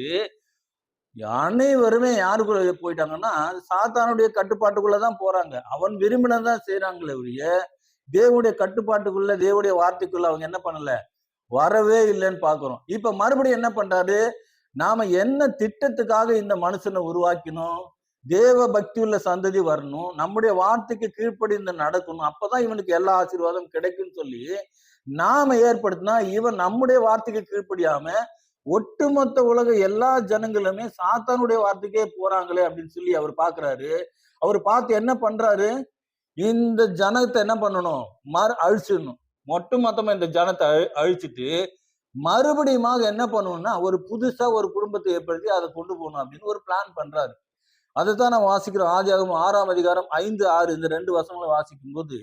அனைவருமே யாருக்குள்ள போயிட்டாங்கன்னா சாத்தானுடைய கட்டுப்பாட்டுக்குள்ளதான் போறாங்க. அவன் விரும்பினதான் செய்யறாங்களே ஒழிய தேவனுடைய கட்டுப்பாட்டுக்குள்ள, தேவனுடைய வார்த்தைக்குள்ள அவங்க என்ன பண்ணல, வரவே இல்லைன்னு பாக்குறோம். இப்ப மறுபடியும் என்ன பண்றாரு, நாம என்ன திட்டத்துக்காக இந்த மனுஷனை உருவாக்கினோம், தேவ பக்தி உள்ள சந்ததி வரணும், நம்முடைய வார்த்தைக்கு கீழ்ப்படிந்து நடக்கணும், அப்பதான் இவனுக்கு எல்லா ஆசீர்வாதம் கிடைக்கும்னு சொல்லி நாம ஏற்படுத்தினா, இவன் நம்முடைய வார்த்தைக்கு கீழ்ப்படியாம ஒட்டுமொத்த உலக எல்லா ஜனங்களுமே சாத்தானுடைய வார்த்தைக்கே போறாங்களே அப்படின்னு சொல்லி அவர் பாக்குறாரு. அவர் பார்த்து என்ன பண்றாரு, இந்த ஜனத்தை என்ன பண்ணணும், அழிச்சிடணும். ஒட்டுமொத்தமா இந்த ஜனத்தை அழிச்சிட்டு மறுபடியும் என்ன பண்ணணும்னா ஒரு புதுசா ஒரு குடும்பத்தை ஏற்படுத்தி அதை கொண்டு போகணும் அப்படின்னு ஒரு பிளான் பண்றாரு. அதைத்தான் நான் வாசிக்கிறோம். ஆதியாகமம் 6ஆம் அதிகாரம் 5, 6 இந்த 2 வசனங்களை வாசிக்கும் போது,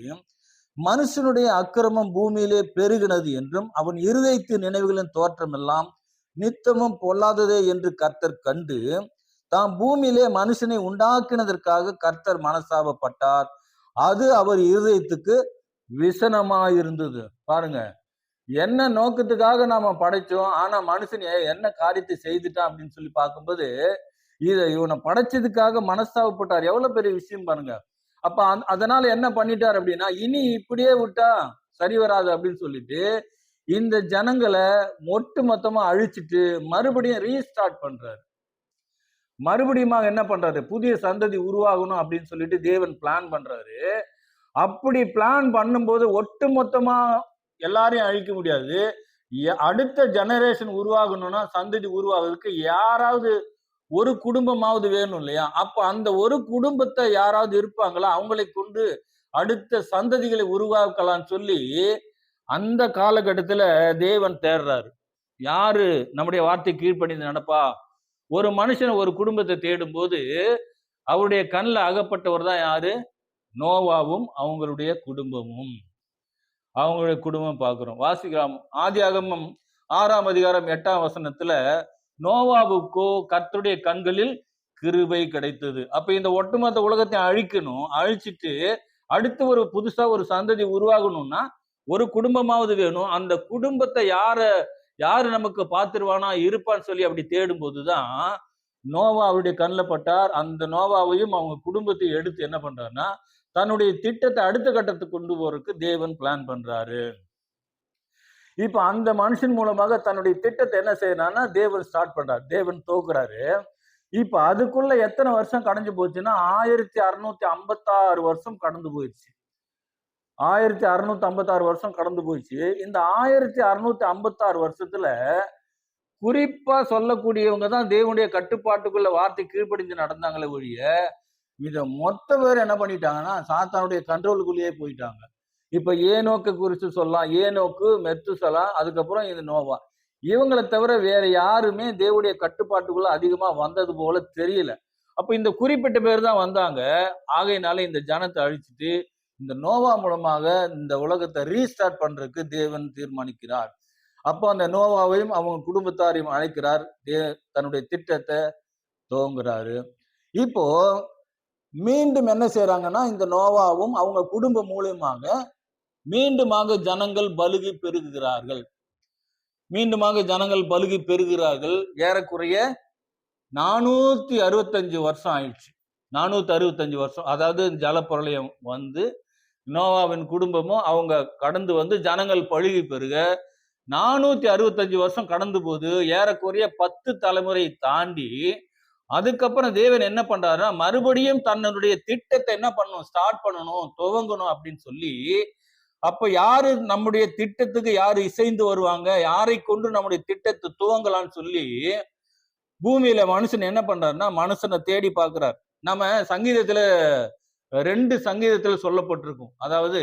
மனுஷனுடைய அக்கிரமம் பூமியிலே பெருகினது என்றும் அவன் இருதயத்து நினைவுகளின் தோற்றம் எல்லாம் நித்தமும் பொல்லாததே என்று கர்த்தர் கண்டு தாம் பூமியிலே மனுஷனை உண்டாக்கினதற்காக கர்த்தர் மனசாபப்பட்டார். அது அவர் இருதயத்துக்கு விசனமாயிருந்தது. பாருங்க, என்ன நோக்கத்துக்காக நாம படைச்சோம், ஆனா மனுஷன் என்ன காரியத்தை செய்துட்டான் அப்படின்னு சொல்லி பார்க்கும்போது, இவனை படைச்சதுக்காக மனஸ்தாபப்பட்டார். எவ்வளவு பெரிய விஷயம் பாருங்க. அப்ப அதனால என்ன பண்ணிட்டார் அப்படின்னா, இனி இப்படியே விட்டா சரி வராது அப்படின்னு சொல்லிட்டு இந்த ஜனங்களை ஒட்டு மொத்தமா அழிச்சிட்டு மறுபடியும் ரீஸ்டார்ட் பண்றாரு. மறுபடியும் என்ன பண்றாரு, புதிய சந்ததி உருவாகணும் அப்படின்னு சொல்லிட்டு தேவன் பிளான் பண்றாரு. அப்படி பிளான் பண்ணும்போது ஒட்டு மொத்தமா எல்லாரையும் அழிக்க முடியாது. அடுத்த ஜெனரேஷன் உருவாகணும்னா, சந்ததி உருவாகிறதுக்கு யாராவது ஒரு குடும்பமாவது வேணும் இல்லையா? அப்ப அந்த ஒரு குடும்பத்தை யாராவது இருப்பாங்களா, அவங்களை கொண்டு அடுத்த சந்ததிகளை உருவாக்கலாம்னு சொல்லி அந்த காலகட்டத்துல தேவன் தேடுறாரு. யாரு நம்முடைய வார்த்தை கீழ்ப்படிந்து நடப்பா? ஒரு மனுஷன் ஒரு குடும்பத்தை தேடும் போது அவருடைய கண்ணில் அகப்பட்டவர் தான் யாரு, நோவாவும் அவங்களுடைய குடும்பமும். அவங்களுடைய குடும்பம் பார்க்கிறோம், வாசிக்கிறோம். ஆதியாகமம் 6ஆம் அதிகாரம் 8ஆம் வசனத்துல, நோவாவுக்கோ கர்த்தருடைய கண்களில் கிருபை கிடைத்தது. அப்ப இந்த ஒட்டுமொத்த உலகத்தை அழிக்கணும், அழிச்சிட்டு அடுத்து ஒரு புதுசா ஒரு சந்ததி உருவாகணும்னா ஒரு குடும்பமாவது வேணும். அந்த குடும்பத்தை யாரு நமக்கு பார்த்துருவானா இருப்பான்னு சொல்லி அப்படி தேடும் போதுதான் நோவா அவருடைய கண்ணில் பட்டார். அந்த நோவாவையும் அவங்க குடும்பத்தை எடுத்து என்ன பண்றாருன்னா தன்னுடைய திட்டத்தை அடுத்த கட்டத்துக்கு கொண்டு போறதுக்கு தேவன் பிளான் பண்றாரு. இப்ப அந்த மனுஷன் மூலமாக தன்னுடைய திட்டத்தை என்ன செய்யறான்னா தேவன் ஸ்டார்ட் பண்றாரு, தேவன் தோக்குறாரு. இப்ப அதுக்குள்ள எத்தனை வருஷம் கடந்து போச்சுன்னா 1656 வருஷம் கடந்து போயிடுச்சு. 1656 வருஷம் கடந்து போயிடுச்சு. இந்த 1656 வருஷத்துல குறிப்பா சொல்லக்கூடியவங்க தான் தேவனுடைய கட்டுப்பாட்டுக்குள்ள வார்த்தை கீழ்ப்படிந்து நடந்தாங்களே ஒழிய இத மொத்த பேர் என்ன பண்ணிட்டாங்கன்னா சாத்தானுடைய கண்ட்ரோலுக்குள்ளேயே போயிட்டாங்க. இப்ப ஏனோக்கு குறித்து சொல்லலாம், ஏனோக்கு, மெத்துசலா, அதுக்கப்புறம் இது நோவா. இவங்களை தவிர வேற யாருமே தேவனுடைய கட்டுப்பாட்டுக்குள்ள அதிகமா வந்தது போல தெரியல. அப்ப இந்த குறிப்பிட்ட பேர் தான் வந்தாங்க. ஆகையினால இந்த ஜனத்தை அழிச்சிட்டு இந்த நோவா மூலமாக இந்த உலகத்தை ரீஸ்டார்ட் பண்றதுக்கு தேவன் தீர்மானிக்கிறார். அப்போ அந்த நோவாவையும் அவங்க குடும்பத்தாரையும் அழைக்கிறார், தன்னுடைய திட்டத்தை துவங்குறாரு. இப்போ மீண்டும் என்ன செய்யறாங்கன்னா இந்த நோவாவும் அவங்க குடும்பம் மூலியமாக மீண்டுமாக ஜனங்கள் பலுகி பெருகுகிறார்கள். ஏறக்குறைய 465 வருஷம் ஆயிடுச்சு. 465 வருஷம், அதாவது ஜலப்பிரளயம் வந்து நோவாவின் குடும்பமும் அவங்க கடந்து வந்து ஜனங்கள் பழுகி பெருக 465 வருஷம் கடந்து போது ஏறக்குறைய 10 தலைமுறை தாண்டி அதுக்கப்புறம் தேவன் என்ன பண்றாருன்னா மறுபடியும் தன்னுடைய திட்டத்தை என்ன பண்ணணும், ஸ்டார்ட் பண்ணணும், துவங்கணும் அப்படின்னு சொல்லி அப்ப யாரு நம்முடைய திட்டத்துக்கு யாரு இசைந்து வருவாங்க, யாரை கொண்டு நம்முடைய திட்டத்தை துவங்கலாம்னு சொல்லி பூமியில மனுஷன் என்ன பண்றாருன்னா மனுஷனை தேடி பார்க்கிறார். நம்ம சங்கீதத்துல 2 சங்கீதத்துல சொல்லப்பட்டிருக்கும். அதாவது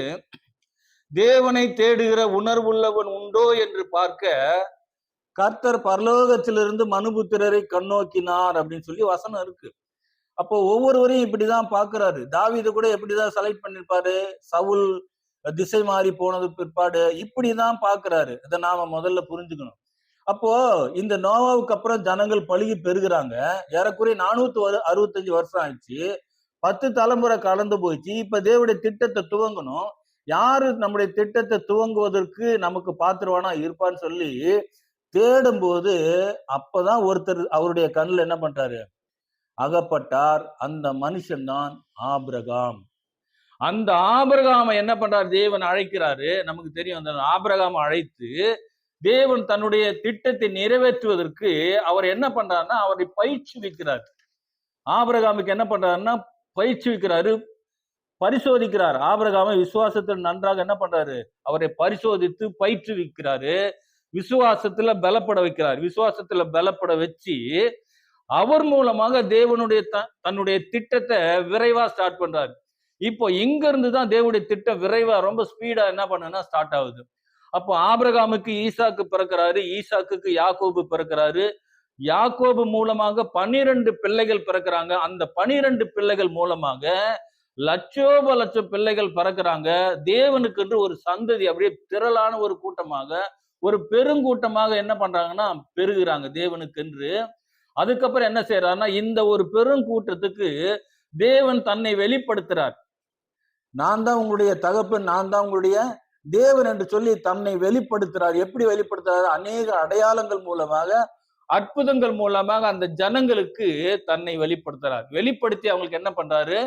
தேவனை தேடுகிற உணர்வுள்ளவன் உண்டோ என்று பார்க்க கர்த்தர் பரலோகத்திலிருந்து மனுபுத்திரரை கண்ணோக்கினார் அப்படின்னு சொல்லி வசனம் இருக்கு. அப்போ ஒவ்வொருவரையும் இப்படிதான் பாக்குறாரு. தாவீது கூட எப்படிதான் செலக்ட் பண்ணிருப்பாரு, சவுல் திசை மாறி போனது பிற்பாடு இப்படிதான் பாக்குறாரு. இதை நாம முதல்ல புரிஞ்சுக்கணும். அப்போ இந்த நோவாவுக்கு அப்புறம் ஜனங்கள் பழுகி பெருகுறாங்க. ஏறக்குறைய 465 வருஷம் ஆயிடுச்சு. 10 தலைமுறை கடந்து போயிடுச்சு. இப்ப தேவனுடைய திட்டத்தை துவங்கணும். யாரு நம்முடைய திட்டத்தை துவங்குவதற்கு நமக்கு பாத்திரவானா இருப்பான்னு சொல்லி தேடும் போது அப்பதான் ஒருத்தர் அவருடைய கண்ணுல என்ன பண்றாரு, அகப்பட்டார். அந்த மனுஷன் தான் ஆபிரகாம். அந்த ஆபிரகாமை என்ன பண்றாரு, தேவன் அழைக்கிறாரு. நமக்கு தெரியும், அந்த ஆபிரகாமை அழைத்து தேவன் தன்னுடைய திட்டத்தை நிறைவேற்றுவதற்கு அவர் என்ன பண்றாருன்னா அவரை பயிற்சிவிக்கிறார். ஆபிரகாமுக்கு என்ன பண்றாருன்னா பயிற்சிவிக்கிறாரு, பரிசோதிக்கிறார். ஆபிரகாமை விசுவாசத்தில் நன்றாக என்ன பண்றாரு, அவரை பரிசோதித்து பயிற்றுவிக்கிறாரு. விசுவாசத்துல பலப்பட வைக்கிறார். விசுவாசத்துல பலப்பட வச்சு அவர் மூலமாக தேவனுடைய தன்னுடைய திட்டத்தை விரைவா ஸ்டார்ட் பண்றாரு. இப்போ இங்க இருந்துதான் தேவனுடைய திட்டம் விரைவா ரொம்ப ஸ்பீடா என்ன பண்ணுன்னா ஸ்டார்ட் ஆகுது. அப்போ ஆபிரகாமுக்கு ஈசாக்கு பிறக்கிறாரு, ஈசாக்குக்கு யாக்கோபு பிறக்கிறாரு. யாக்கோபு மூலமாக 12 பிள்ளைகள் பிறக்கிறாங்க. அந்த 12 பிள்ளைகள் மூலமாக லட்சோப லட்சம் பிள்ளைகள் பிறக்கிறாங்க. தேவனுக்கு என்று ஒரு சந்ததி அப்படியே திரளான ஒரு கூட்டமாக, ஒரு பெருங்கூட்டமாக என்ன பண்றாங்கன்னா பெருகுறாங்க தேவனுக்கு என்று. அதுக்கப்புறம் என்ன செய்யறாருன்னா இந்த ஒரு பெருங்கூட்டத்துக்கு தேவன் தன்னை வெளிப்படுத்துறார். நான் தான் உங்களுடைய தகப்பன், நான் தான் உங்களுடைய தேவன் என்று சொல்லி தன்னை வெளிப்படுத்துறார். எப்படி வெளிப்படுத்துறாரு, அநேக அடையாளங்கள் மூலமாக, அற்புதங்கள் மூலமாக அந்த ஜனங்களுக்கு தன்னை வெளிப்படுத்துறார். வெளிப்படுத்தி அவங்களுக்கு என்ன பண்றாரு,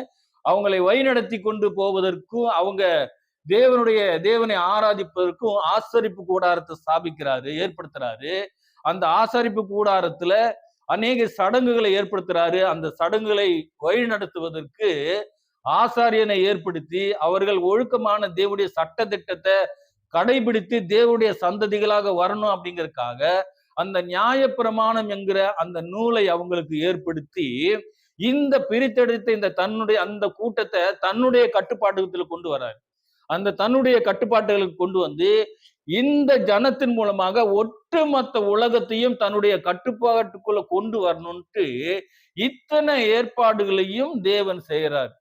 அவங்களை வழிநடத்தி கொண்டு போவதற்கும் அவங்க தேவனை ஆராதிப்பதற்கும் ஆசரிப்பு கூடாரத்தை ஸ்தாபிக்கிறாரு, ஏற்படுத்துறாரு. அந்த ஆசரிப்பு கூடாரத்துல அநேக சடங்குகளை ஏற்படுத்துறாரு. அந்த சடங்குகளை வழிநடத்துவதற்கு ஆசாரியனை ஏற்படுத்தி அவர்கள் ஒழுக்கமான தேவனுடைய சட்ட திட்டத்தை கடைபிடித்து தேவனுடைய சந்ததிகளாக வரணும் அப்படிங்கறதுக்காக அந்த நியாயப்பிரமாணம் என்கிற அந்த நூலை அவங்களுக்கு ஏற்படுத்தி இந்த பிரித்தெடுத்த இந்த தன்னுடைய அந்த கூட்டத்தை தன்னுடைய கட்டுப்பாட்டுல கொண்டு வர்றாரு. அந்த தன்னுடைய கட்டுப்பாட்டுகளுக்கு கொண்டு வந்து இந்த ஜனத்தின் மூலமாக ஒட்டுமொத்த உலகத்தையும் தன்னுடைய கட்டுப்பாட்டுக்குள்ள கொண்டு வரணும்ட்டு இத்தனை ஏற்பாடுகளையும் தேவன் செய்யறாரு.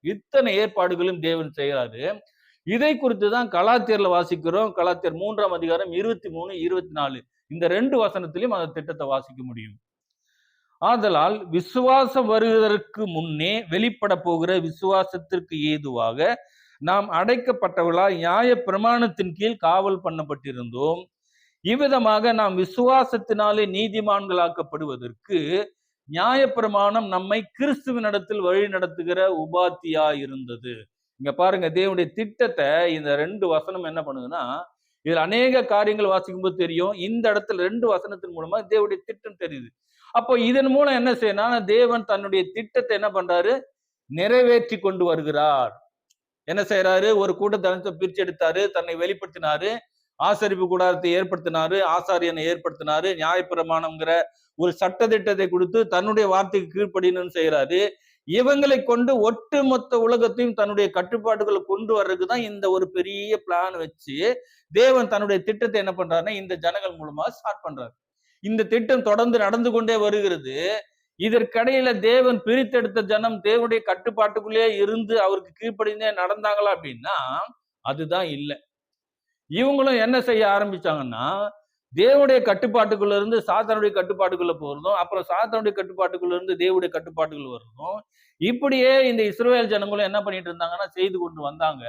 இதை குறித்துதான் கலாத்தியர்ல வாசிக்கிறோம். கலாத்தியர் 3ஆம் அதிகாரம் 23, 24 இந்த 2 வசனத்திலையும் அந்த திட்டத்தை வாசிக்க முடியும். ஆதலால் விசுவாசம் வருவதற்கு முன்னே வெளிப்பட போகிற விசுவாசத்திற்கு ஏதுவாக நாம் அடைக்கப்பட்டவர்களால் நியாய பிரமாணத்தின் கீழ் காவல் பண்ணப்பட்டிருந்தோம். இவ்விதமாக நாம் விசுவாசத்தினாலே நீதிமான்களாக்கப்படுவதற்கு நியாய பிரமாணம் நம்மை கிறிஸ்துவினிடத்தில் வழி நடத்துகிற உபாத்தியா இருந்தது. இங்க பாருங்க, தேவனுடைய திட்டத்தை இந்த 2 வசனம் என்ன பண்ணுதுன்னா, இதுல அநேக காரியங்கள் வாசிக்கும் போது தெரியும். இந்த இடத்துல 2 வசனத்தின் மூலமா தேவனுடைய திட்டம் தெரியுது. அப்போ இதன் மூலம் என்ன செய்யணும், தேவன் தன்னுடைய திட்டத்தை என்ன பண்றாரு, நிறைவேற்றி கொண்டு வருகிறார். என்ன செய்யறாரு, ஒரு கூட்டத்தை பிரிச்சு எடுத்தாரு, தன்னை வெளிப்படுத்தினாரு, ஆசரிப்பு கூடாரத்தை ஏற்படுத்தினாரு, ஆசாரியனை ஏற்படுத்தினாரு, நியாயப்பிரமாணம்ங்கிற ஒரு சட்ட திட்டத்தை கொடுத்து தன்னுடைய வார்த்தைக்கு கீழ்ப்படினு செய்யறாரு. இவங்களை கொண்டு ஒட்டுமொத்த உலகத்தையும் தன்னுடைய கட்டுப்பாடுகளை கொண்டு வர்றதுக்குதான் இந்த ஒரு பெரிய பிளான் வச்சு தேவன் தன்னுடைய திட்டத்தை என்ன பண்றாருன்னா இந்த ஜனங்கள் மூலமா ஸ்டார்ட் பண்றாரு. இந்த திட்டம் தொடர்ந்து நடந்து கொண்டே வருகிறது. இதற்கிடையில தேவன் பிரித்தெடுத்த ஜனம் தேவனுடைய கட்டுப்பாட்டுக்குள்ளே இருந்து அவருக்கு கீழ்ப்படிந்தே நடந்தாங்களா அப்படின்னா அதுதான் இல்லை. இவங்களும் என்ன செய்ய ஆரம்பிச்சாங்கன்னா தேவனுடைய கட்டுப்பாட்டுக்குள்ள இருந்து சாத்தானுடைய கட்டுப்பாட்டுக்குள்ள போறதும், அப்புறம் சாத்தானுடைய கட்டுப்பாட்டுக்குள்ள இருந்து தேவனுடைய கட்டுப்பாட்டுக்குள்ள வருதும், இப்படியே இந்த இஸ்ரவேல் ஜனங்களும் என்ன பண்ணிட்டு இருந்தாங்கன்னா செய்து கொண்டு வந்தாங்க.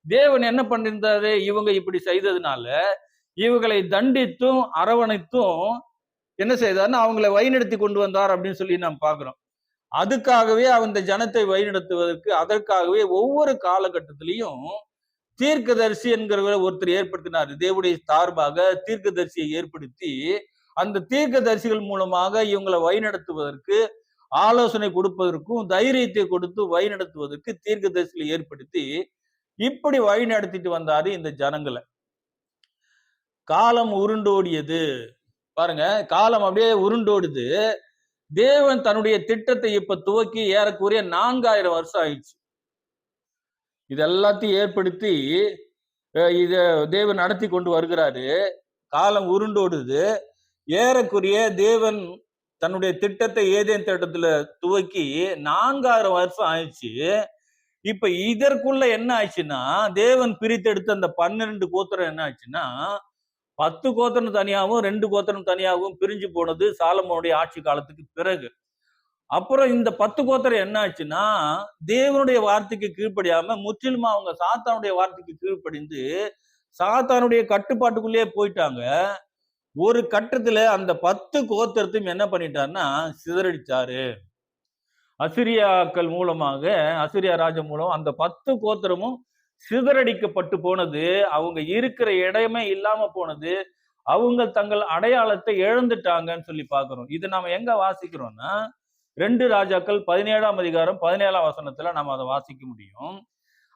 தேவன் என்ன பண்ணிருந்தாரு, இவங்க இப்படி செய்ததுனால இவங்களை தண்டித்தும் அரவணைத்தும் என்ன செய்தார்னா அவங்களை வழிநடத்தி கொண்டு வந்தார் அப்படின்னு சொல்லி நாம் பார்க்கிறோம். அதுக்காகவே அந்த ஜனத்தை வழிநடத்துவதற்கு அதற்காகவே ஒவ்வொரு காலகட்டத்திலையும் தீர்க்கதரிசி என்கிற ஒருத்தர் ஏற்படுத்தினார். தேவனுடைய சார்பாக தீர்க்கதரிசியை ஏற்படுத்தி அந்த தீர்க்கதரிசிகள் மூலமாக இவங்களை வழிநடத்துவதற்கு, ஆலோசனை கொடுப்பதற்கும், தைரியத்தை கொடுத்து வழிநடத்துவதற்கு தீர்க்கதரிசிகளை ஏற்படுத்தி இப்படி வழி நடத்திட்டு வந்தாரு இந்த ஜனங்களை. காலம் உருண்டோடியது. பாருங்க, காலம் அப்படியே உருண்டோடுது. தேவன் தன்னுடைய திட்டத்தை இப்ப துவக்கி ஏறக்குறைய 4000 வருஷம் ஆயிடுச்சு. இது எல்லாத்தையும் ஏற்படுத்தி இத தேவன் நடத்தி கொண்டு வருகிறாரு. காலம் உருண்டோடுது. ஏறக்குறைய தேவன் தன்னுடைய திட்டத்தை ஏதேன் திட்டத்துல துவக்கி 4000 வருஷம் ஆயிடுச்சு. இப்ப இதற்குள்ள என்ன ஆயிடுச்சுன்னா, தேவன் பிரித்தெடுத்த அந்த 12 கோத்திரம் என்ன ஆச்சுன்னா, 10 கோத்திரம் தனியாகவும் 2 கோத்திரம் தனியாகவும் பிரிஞ்சு போனது சாலமோனுடைய ஆட்சி காலத்துக்கு பிறகு. அப்புறம் இந்த 10 கோத்திரம் என்ன ஆச்சுன்னா, தேவனுடைய வார்த்தைக்கு கீழ்ப்படியாம முற்றிலுமா அவங்க சாத்தானுடைய வார்த்தைக்கு கீழ்ப்படிந்து சாத்தானுடைய கட்டுப்பாட்டுக்குள்ளேயே போயிட்டாங்க. ஒரு கட்டத்துல அந்த 10 கோத்திரத்தையும் என்ன பண்ணிட்டாருன்னா சிதறடிச்சாரு. அசிரியாக்கள் மூலமாக, அசிரியா ராஜா மூலம் அந்த 10 கோத்திரமும் சிதறடிக்கப்பட்டு போனது. அவங்க இருக்கிற இடமே இல்லாம போனது. அவங்க தங்கள் அடையாளத்தை இழந்துட்டாங்கன்னு சொல்லி பாக்குறோம். இது நாம எங்க வாசிக்கிறோம்னா 2 ராஜாக்கள் 17ஆம் அதிகாரம் 17ஆம் வசனத்துல நம்ம அதை வாசிக்க முடியும்.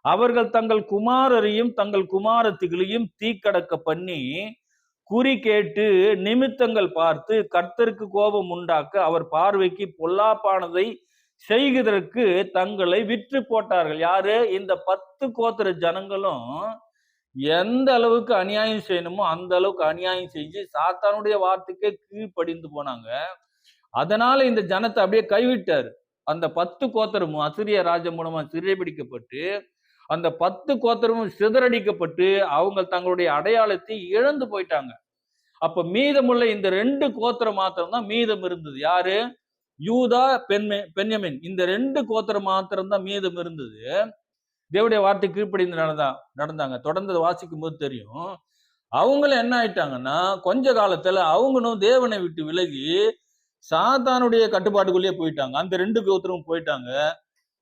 அவர்கள் தங்கள் குமாரரையும் தங்கள் குமாரத்திகளையும் தீக்கடக்க பண்ணி குறி கேட்டு நிமித்தங்கள் பார்த்து கர்த்தருக்கு கோபம் உண்டாக்க அவர் பார்வைக்கு பொல்லாப்பானதை செய்வதற்கு தங்களை விற்று போட்டார்கள். யாரு? இந்த 10 கோத்திர ஜனங்களும் எந்த அளவுக்கு அநியாயம் செய்யணுமோ அந்த அளவுக்கு அநியாயம் செஞ்சு சாத்தானுடைய வார்த்தைக்கே கீழ்ப்படிந்து போனாங்க. அதனால இந்த ஜனத்தை அப்படியே கைவிட்டாரு. அந்த 10 கோத்திரமும் அசிரிய ராஜா மூலமா சிறைபிடிக்கப்பட்டு அந்த 10 கோத்திரமும் சிதறடிக்கப்பட்டு அவங்க தங்களுடைய அடையாளத்தை இழந்து போயிட்டாங்க. அப்ப மீதமுள்ள இந்த 2 கோத்திரம் மாத்திரம் தான் மீதம் இருந்தது. யாரு? யூதா, பென்யமின். இந்த 2 கோத்திரம் மாத்திரம் தான் மீதம் இருந்தது. தேவனுடைய வார்த்தை கீழ்ப்படிந்து நடந்தாங்க. தொடர்ந்து வாசிக்கும் போது தெரியும். அவங்களும் என்ன ஆயிட்டாங்கன்னா கொஞ்ச காலத்துல அவங்களும் தேவனை விட்டு விலகி சாத்தானுடைய கட்டுப்பாட்டுக்குள்ளேயே போயிட்டாங்க. அந்த 2 கோத்திரமும் போயிட்டாங்க.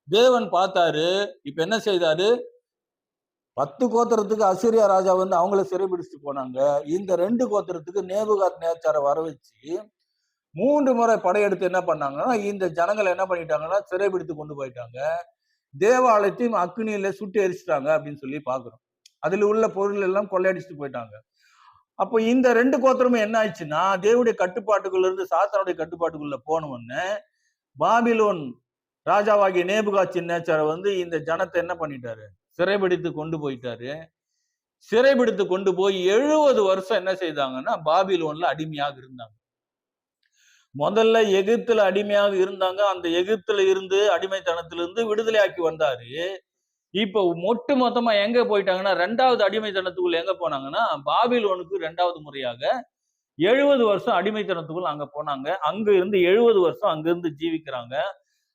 தேவன் பார்த்தாரு. இப்ப என்ன செய்தாரு? 10 கோத்திரத்துக்கு அசிரியா ராஜா வந்து அவங்கள சிறைபிடிச்சிட்டு போனாங்க. இந்த 2 கோத்திரத்துக்கு நேபுகாத் நேச்சாரை வர வச்சு 3 முறை படையெடுத்து என்ன பண்ணாங்கன்னா இந்த ஜனங்களை என்ன பண்ணிட்டாங்கன்னா சிறைபிடித்து கொண்டு போயிட்டாங்க. தேவாலயத்தையும் அக்னியில சுட்டு எரிச்சிட்டாங்க அப்படின்னு சொல்லி பாக்குறோம். அதுல உள்ள பொருள் எல்லாம் கொள்ளையடிச்சுட்டு போயிட்டாங்க. அப்போ இந்த 2 கோத்திரமும் என்ன ஆயிடுச்சுன்னா தேவனுடைய கட்டுப்பாட்டுக்குள்ள இருந்து சாத்தானுடைய கட்டுப்பாட்டுக்குள்ள போன உடனே பாபிலோன் ராஜாவாகிய நேபுகாத் நேச்சாரை வந்து இந்த ஜனத்தை என்ன பண்ணிட்டாரு? சிறைபிடித்து கொண்டு போயிட்டாரு. சிறைபிடித்து கொண்டு போய் 70 வருஷம் என்ன செய்தாங்கன்னா பாபிலோன்ல அடிமையாக இருந்தாங்க. முதல்ல எகிப்துல அடிமையாக இருந்தாங்க. அந்த எகிப்துல இருந்து அடிமைத்தனத்திலிருந்து விடுதலையாக்கி வந்தாரு. இப்ப ஒட்டு மொத்தமா எங்க போயிட்டாங்கன்னா 2வது அடிமைத்தனத்துக்குள்ள எங்க போனாங்கன்னா பாபிலோனுக்கு 2வது முறையாக 70 வருஷம் அடிமைத்தனத்துக்குள்ள அங்க போனாங்க. அங்க இருந்து 70 வருஷம் அங்க இருந்து ஜீவிக்கிறாங்க.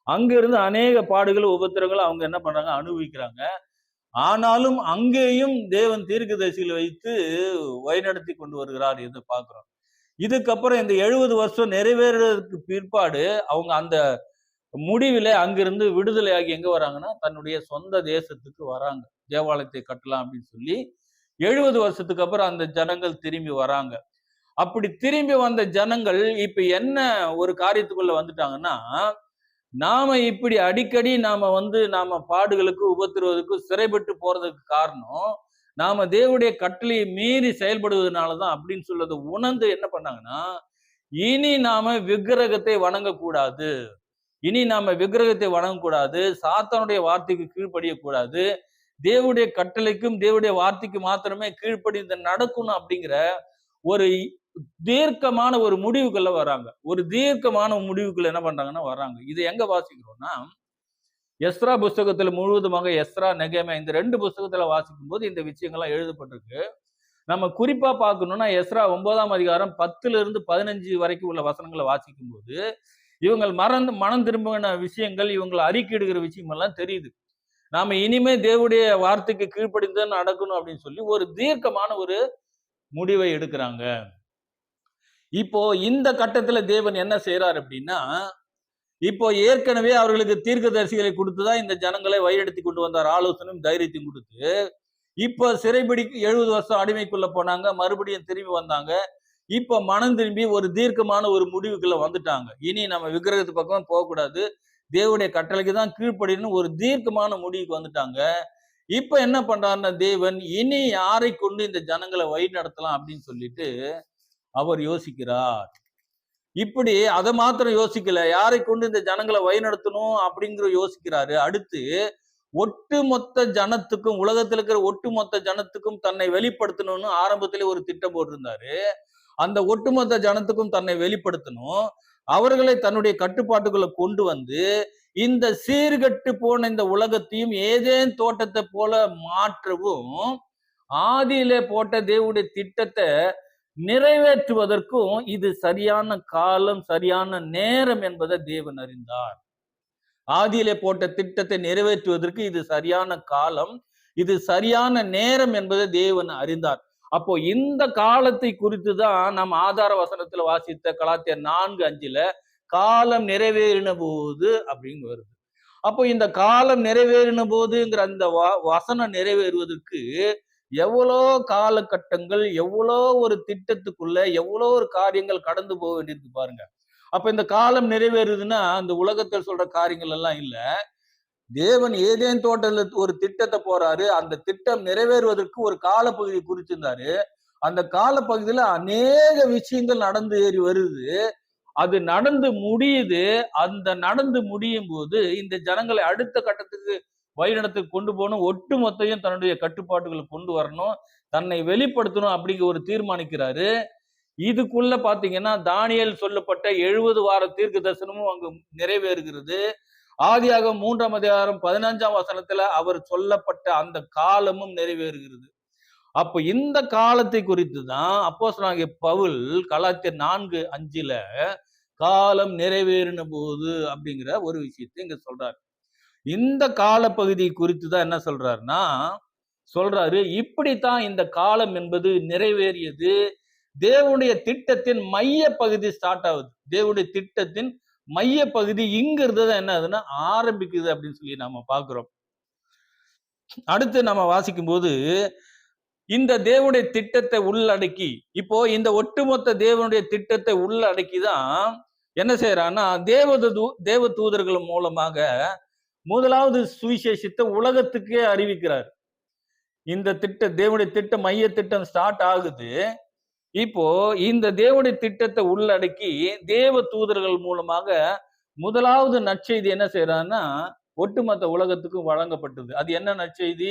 அங்க இருந்து அநேக பாடுகள் உபத்திரங்கள் அவங்க என்ன பண்றாங்க? அனுபவிக்கிறாங்க. ஆனாலும் அங்கேயும் தேவன் தீர்க்கதரிசிகளை வைத்து வழிநடத்தி கொண்டு வருகிறார் என்று பார்க்கிறோம். இதுக்கப்புறம் இந்த 70 வருஷம் நிறைவேறதுக்கு பிற்பாடு அவங்க அந்த முடிவில அங்கிருந்து விடுதலையாகி எங்க வராங்கன்னா தன்னுடைய சொந்த தேசத்துக்கு வராங்க. தேவாலயத்தை கட்டலாம் அப்படின்னு சொல்லி 70 வருஷத்துக்கு அப்புறம் அந்த ஜனங்கள் திரும்பி வராங்க. அப்படி திரும்பி வந்த ஜனங்கள் இப்ப என்ன ஒரு காரியத்துக்குள்ள வந்துட்டாங்கன்னா, நாம இப்படி அடிக்கடி நாம பாடுகளுக்கு உபத்திரவதுக்கு சிறைப்பட்டு போறதுக்கு காரணம் நாம தேவனுடைய கட்டளையை மீறி செயல்படுவதனாலதான் அப்படின்னு சொல்லதை உணர்ந்து என்ன பண்ணாங்கன்னா, இனி நாம விக்கிரகத்தை வணங்கக்கூடாது. இனி நாம விக்கிரகத்தை வணங்கக்கூடாது. சாத்தானுடைய வார்த்தைக்கு கீழ்ப்படியக்கூடாது. தேவனுடைய கட்டளைக்கும் தேவனுடைய வார்த்தைக்கு மாத்திரமே கீழ்ப்படிந்து நடக்கணும் அப்படிங்கிற ஒரு தீர்க்கமான ஒரு முடிவுக்குள்ள வராங்க. ஒரு தீர்க்கமான முடிவுக்குள்ள என்ன பண்றாங்கன்னா வராங்க. இது எங்க வாசிக்கிறோம்னா எஸ்ரா புஸ்தகத்துல முழுவதுமாக எஸ்ரா, நெகேமியா இந்த 2 புஸ்தகத்துல வாசிக்கும் போது இந்த விஷயங்கள்லாம் எழுதப்பட்டிருக்கு. நம்ம குறிப்பா பார்க்கணும்னா எஸ்ரா 9ஆம் அதிகாரம் 10ல இருந்து 15 வரைக்கும் உள்ள வசனங்களை வாசிக்கும் போது இவங்க மனம் திரும்பின விஷயங்கள், இவங்களை அறிக்கையிடுகிற விஷயம் எல்லாம் தெரியுது. நாம இனிமே தேவனுடைய வார்த்தைக்கு கீழ்ப்படிந்து நடக்கணும் அப்படின்னு சொல்லி ஒரு தீர்க்கமான ஒரு முடிவை எடுக்கிறாங்க. இப்போ இந்த கட்டத்துல தேவன் என்ன செய்யறாரு அப்படின்னா, இப்போ ஏற்கனவே அவர்களுக்கு தீர்க்கதரிசிகளை கொடுத்துதான் இந்த ஜனங்களை வழிநடத்தி கொண்டு வந்தார். ஆலோசனையும் தைரியத்தையும் கொடுத்து இப்ப சிறைபிடிக்கு 70 வருஷம் அடிமைக்குள்ள போனாங்க. மறுபடியும் திரும்பி வந்தாங்க. இப்ப மனம் திரும்பி ஒரு தீர்க்கமான ஒரு முடிவுக்குள்ள வந்துட்டாங்க. இனி நம்ம விக்கிரகத்து பக்கம் போகக்கூடாது, தேவனுடைய கட்டளைக்கு தான் கீழ்ப்படின்னு ஒரு தீர்க்கமான முடிவுக்கு வந்துட்டாங்க. இப்ப என்ன பண்றாருன்னா தேவன், இனி யாரை கொண்டு இந்த ஜனங்களை வழி நடத்தலாம் அப்படின்னு சொல்லிட்டு அவர் யோசிக்கிறார். இப்படி அதை மாத்திரம் யோசிக்கல, யாரை கொண்டு இந்த ஜனங்களை வழி நடத்தணும் அப்படிங்கிற யோசிக்கிறாரு. அடுத்து ஒட்டுமொத்த ஜனத்துக்கும், உலகத்தில் இருக்கிற ஒட்டுமொத்த ஜனத்துக்கும் தன்னை வெளிப்படுத்தணும்னு ஆரம்பத்திலே ஒரு திட்டம் போட்டிருந்தாரு. அந்த ஒட்டுமொத்த ஜனத்துக்கும் தன்னை வெளிப்படுத்தணும், அவர்களை தன்னுடைய கட்டுப்பாட்டுக்குள்ள கொண்டு வந்து இந்த சீர்கட்டு போன இந்த உலகத்தையும் ஏதேன் தோட்டத்தை போல மாற்றவும், ஆதியிலே போட்ட தேவனுடைய திட்டத்தை நிறைவேற்றுவதற்கும் இது சரியான காலம், சரியான நேரம் என்பதை தேவன் அறிந்தார். ஆதியிலே போட்ட திட்டத்தை நிறைவேற்றுவதற்கு இது சரியான காலம், இது சரியான நேரம் என்பதை தேவன் அறிந்தார். அப்போ இந்த காலத்தை குறித்து தான் நம்ம ஆதார வசனத்துல வாசித்த கலாத்தியர் 4:5 காலம் நிறைவேறின போது அப்படின்னு வருது. அப்போ இந்த காலம் நிறைவேறின போதுங்கிற அந்த வசனம் நிறைவேறுவதற்கு எவ்வளோ காலகட்டங்கள், எவ்வளோ ஒரு திட்டத்துக்குள்ள எவ்வளோ ஒரு காரியங்கள் கடந்து போக வேண்டியிருக்கு பாருங்க. அப்ப இந்த காலம் நிறைவேறுதுன்னா அந்த உலகத்தில் சொல்ற காரியங்கள் எல்லாம் இல்ல. தேவன் ஏதேன் தோட்டத்துல ஒரு திட்டத்தை போறாரு, அந்த திட்டம் நிறைவேறுவதற்கு ஒரு காலப்பகுதி குறிச்சிருந்தாரு. அந்த காலப்பகுதியில அநேக விஷயங்கள் நடந்து ஏறி வருது, அது நடந்து முடியுது. அந்த நடந்து முடியும் போது இந்த ஜனங்களை அடுத்த கட்டத்துக்கு வழிநடத்துக்கு கொண்டு போகணும், ஒட்டு மொத்தையும் தன்னுடைய கட்டுப்பாட்டுகளை கொண்டு வரணும், தன்னை வெளிப்படுத்தணும் அப்படிங்கிற ஒரு தீர்மானிக்கிறாரு. இதுக்குள்ள பாத்தீங்கன்னா தானியேல் சொல்லப்பட்ட 70 வார தீர்க்க தரிசனமும் அங்கு நிறைவேறுகிறது. ஆதியாகமம் 3ஆம் அதிகாரம் 15ஆம் வசனத்துல அவர் சொல்லப்பட்ட அந்த காலமும் நிறைவேறுகிறது. அப்ப இந்த காலத்தை குறித்து தான் அப்போஸ்தலனாகிய பவுல் கலாத்தியர் 4:5 காலம் நிறைவேறின போது அப்படிங்கிற ஒரு விஷயத்தை இங்க சொல்றாரு. இந்த காலப்பகுதி குறித்து தான் என்ன சொல்றாருன்னா சொல்றாரு, இப்படித்தான் இந்த காலம் என்பது நிறைவேறியது. தேவனுடைய திட்டத்தின் மைய பகுதி ஸ்டார்ட் ஆகுது. தேவனுடைய திட்டத்தின் மைய பகுதி இங்க இருந்தது என்ன ஆகுதுன்னா ஆரம்பிக்குது அப்படின்னு சொல்லி நம்ம பாக்குறோம். அடுத்து நம்ம வாசிக்கும் போது இந்த தேவனுடைய திட்டத்தை உள்ளடக்கி, இப்போ இந்த ஒட்டுமொத்த தேவனுடைய திட்டத்தை உள்ளடக்கிதான் என்ன செய்யறான்னா தேவ தூதர்கள் மூலமாக முதலாவது சுவிசேஷத்தை உலகத்துக்கே அறிவிக்கிறார். இந்த தேவனுடைய திட்டம், மைய திட்டம் ஸ்டார்ட் ஆகுது. இப்போ இந்த தேவனுடைய திட்டத்தை உள்ளடக்கி தேவ தூதர்கள் மூலமாக முதலாவது நற்செய்தி என்ன செய்யறான்னா ஒட்டுமொத்த உலகத்துக்கும் வழங்கப்பட்டது. அது என்ன நற்செய்தி?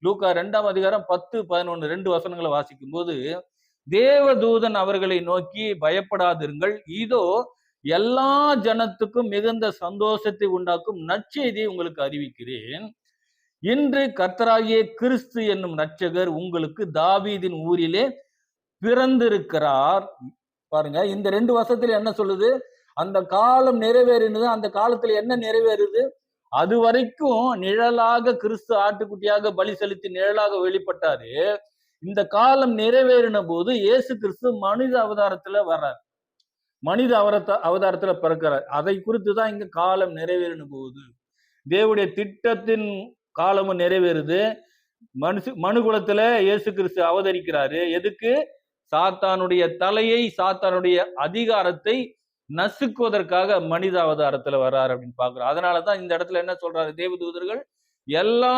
லூக்கா 2ஆம் அதிகாரம் 10-11 2 வசனங்களை வாசிக்கும் போது, தேவதூதன் அவர்களை நோக்கி, பயப்படாதிருங்கள், இதோ எல்லா ஜனத்துக்கும் மிகுந்த சந்தோஷத்தை உண்டாக்கும் நற்செய்தியை உங்களுக்கு அறிவிக்கிறேன். இன்று கர்த்தராகிய கிறிஸ்து என்னும் இரட்சகர் உங்களுக்கு தாவீதின் ஊரிலே பிறந்திருக்கிறார். பாருங்க, இந்த 2 வருஷத்துல என்ன சொல்லுது? அந்த காலம் நிறைவேறினது. அந்த காலத்துல என்ன நிறைவேறுது? அது வரைக்கும் நிழலாக கிறிஸ்து ஆட்டுக்குட்டியாக பலி செலுத்தி நிழலாக வெளிப்பட்டாரு. இந்த காலம் நிறைவேறின போது இயேசு கிறிஸ்து மனித அவதாரத்துல வர்றார், மனித அவதாரத்துல பிறக்கிறார். அதை குறித்து தான் இங்க காலம் நிறைவேறின போது தேவனுடைய திட்டத்தின் காலமும் நிறைவேறுது. மனுகுலத்துல இயேசு கிறிஸ்து அவதரிக்கிறாரு. எதுக்கு? சாத்தானுடைய தலையை, சாத்தானுடைய அதிகாரத்தை நசுக்குவதற்காக மனித அவதாரத்துல வர்றாரு அப்படின்னு பாக்குறோம். அதனாலதான் இந்த இடத்துல என்ன சொல்றாரு தேவதூதர்கள்? எல்லா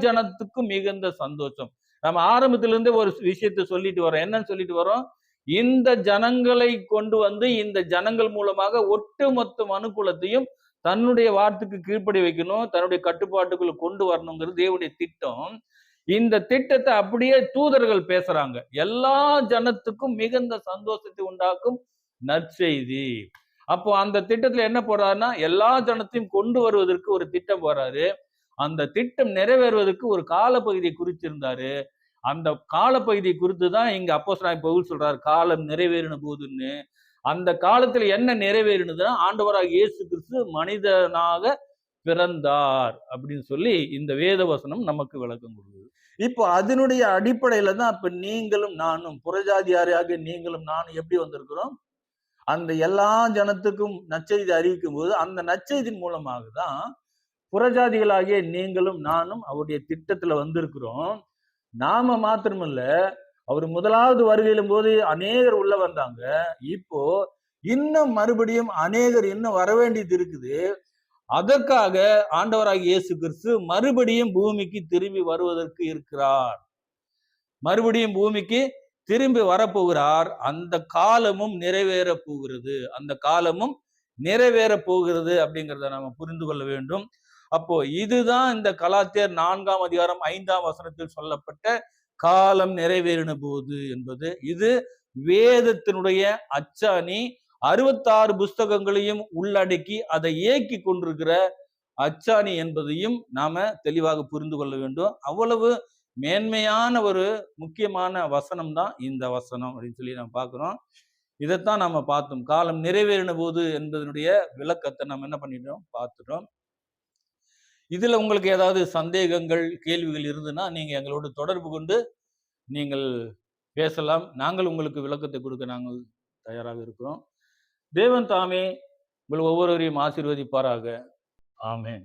ஜனத்துக்கும் மிகுந்த சந்தோஷம். நம்ம ஆரம்பத்துல இருந்து ஒரு விஷயத்தை சொல்லிட்டு வரோம். என்னன்னு சொல்லிட்டு வரோம்? இந்த ஜனங்களை கொண்டு வந்து இந்த ஜனங்கள் மூலமாக ஒட்டுமொத்த மனுக்குலத்தையும் தன்னுடைய வார்த்தைக்கு கீழ்ப்படி வைக்கணும், தன்னுடைய கட்டுப்பாட்டுக்குள்ள கொண்டு வரணுங்கிறது தேவனுடைய திட்டம். இந்த திட்டத்தை அப்படியே தூதர்கள் பேசுறாங்க. எல்லா ஜனத்துக்கும் மிகுந்த சந்தோஷத்தை உண்டாக்கும் நற்செய்தி. அப்போ அந்த திட்டத்துல என்ன போறாருன்னா எல்லா ஜனத்தையும் கொண்டு வருவதற்கு ஒரு திட்டம் போறாரு. அந்த திட்டம் நிறைவேறுவதற்கு ஒரு காலப்பகுதியை குறிச்சிருந்தாரு. அந்த காலப்பகுதியை குறித்து தான் இங்க அப்போஸ்தலனாகிய பவுல் சொல்றாரு, காலம் நிறைவேறின போதுன்னு. அந்த காலத்துல என்ன நிறைவேறினதுன்னா ஆண்டவராக இயேசு கிறிஸ்து மனிதனாக பிறந்தார் அப்படின்னு சொல்லி இந்த வேத வசனம் நமக்கு விளக்கம் கொடுக்குது. இப்போ அதனுடைய அடிப்படையில தான் இப்ப நீங்களும் நானும், புறஜாதியாரியாக நீங்களும் நானும் எப்படி வந்திருக்கிறோம்? அந்த எல்லா ஜனத்துக்கும் நற்செய்தி அறிவிக்கும் போது அந்த நற்செய்தியின் மூலமாக தான் புறஜாதிகளாகிய நீங்களும் நானும் அவருடைய திட்டத்துல வந்திருக்கிறோம். நாம மாத்திரமில்ல, அவர் முதலாவது வருகையிலும் போது அநேகர் உள்ள வந்தாங்க. இப்போ இன்னும் மறுபடியும் அநேகர் இன்னும் வர வேண்டியது இருக்குது. அதற்காக ஆண்டவராகிய இயேசு கிறிஸ்து மறுபடியும் பூமிக்கு திரும்பி வருவதற்கு இருக்கிறார். மறுபடியும் பூமிக்கு திரும்பி வரப்போகிறார். அந்த காலமும் நிறைவேற போகிறது. அந்த காலமும் நிறைவேற போகிறது அப்படிங்கிறத நம்ம புரிந்து கொள்ள வேண்டும். அப்போ இதுதான் இந்த கலாத்தியர் 4ஆம் அதிகாரம் 5ஆம் வசனத்தில் சொல்லப்பட்ட காலம் நிறைவேறின போது என்பது. இது வேதத்தினுடைய அச்சாணி. 66 புஸ்தகங்களையும் உள்ளடக்கி அதை இயக்கி கொண்டிருக்கிற அச்சாணி என்பதையும் நாம தெளிவாக புரிந்து கொள்ள வேண்டும். அவ்வளவு மேன்மையான ஒரு முக்கியமான வசனம் தான் இந்த வசனம் அப்படின்னு சொல்லி நம்ம பார்க்கிறோம். இதைத்தான் நம்ம பார்த்தோம். காலம் நிறைவேறின போது என்பதனுடைய விளக்கத்தை நம்ம என்ன பண்ணிட்டோம், பார்த்துட்டோம். இதுல உங்களுக்கு ஏதாவது சந்தேகங்கள், கேள்விகள் இருந்ததுன்னா நீங்க எங்களோடு தொடர்பு கொண்டு நீங்கள் பேசலாம். நாங்கள் உங்களுக்கு விளக்கத்தை கொடுக்க நாங்கள் தயாராக இருக்கிறோம். தேவன் தாமே உங்கள் ஒவ்வொருவரையும் ஆசீர்வதிப்பாராக. ஆமென்.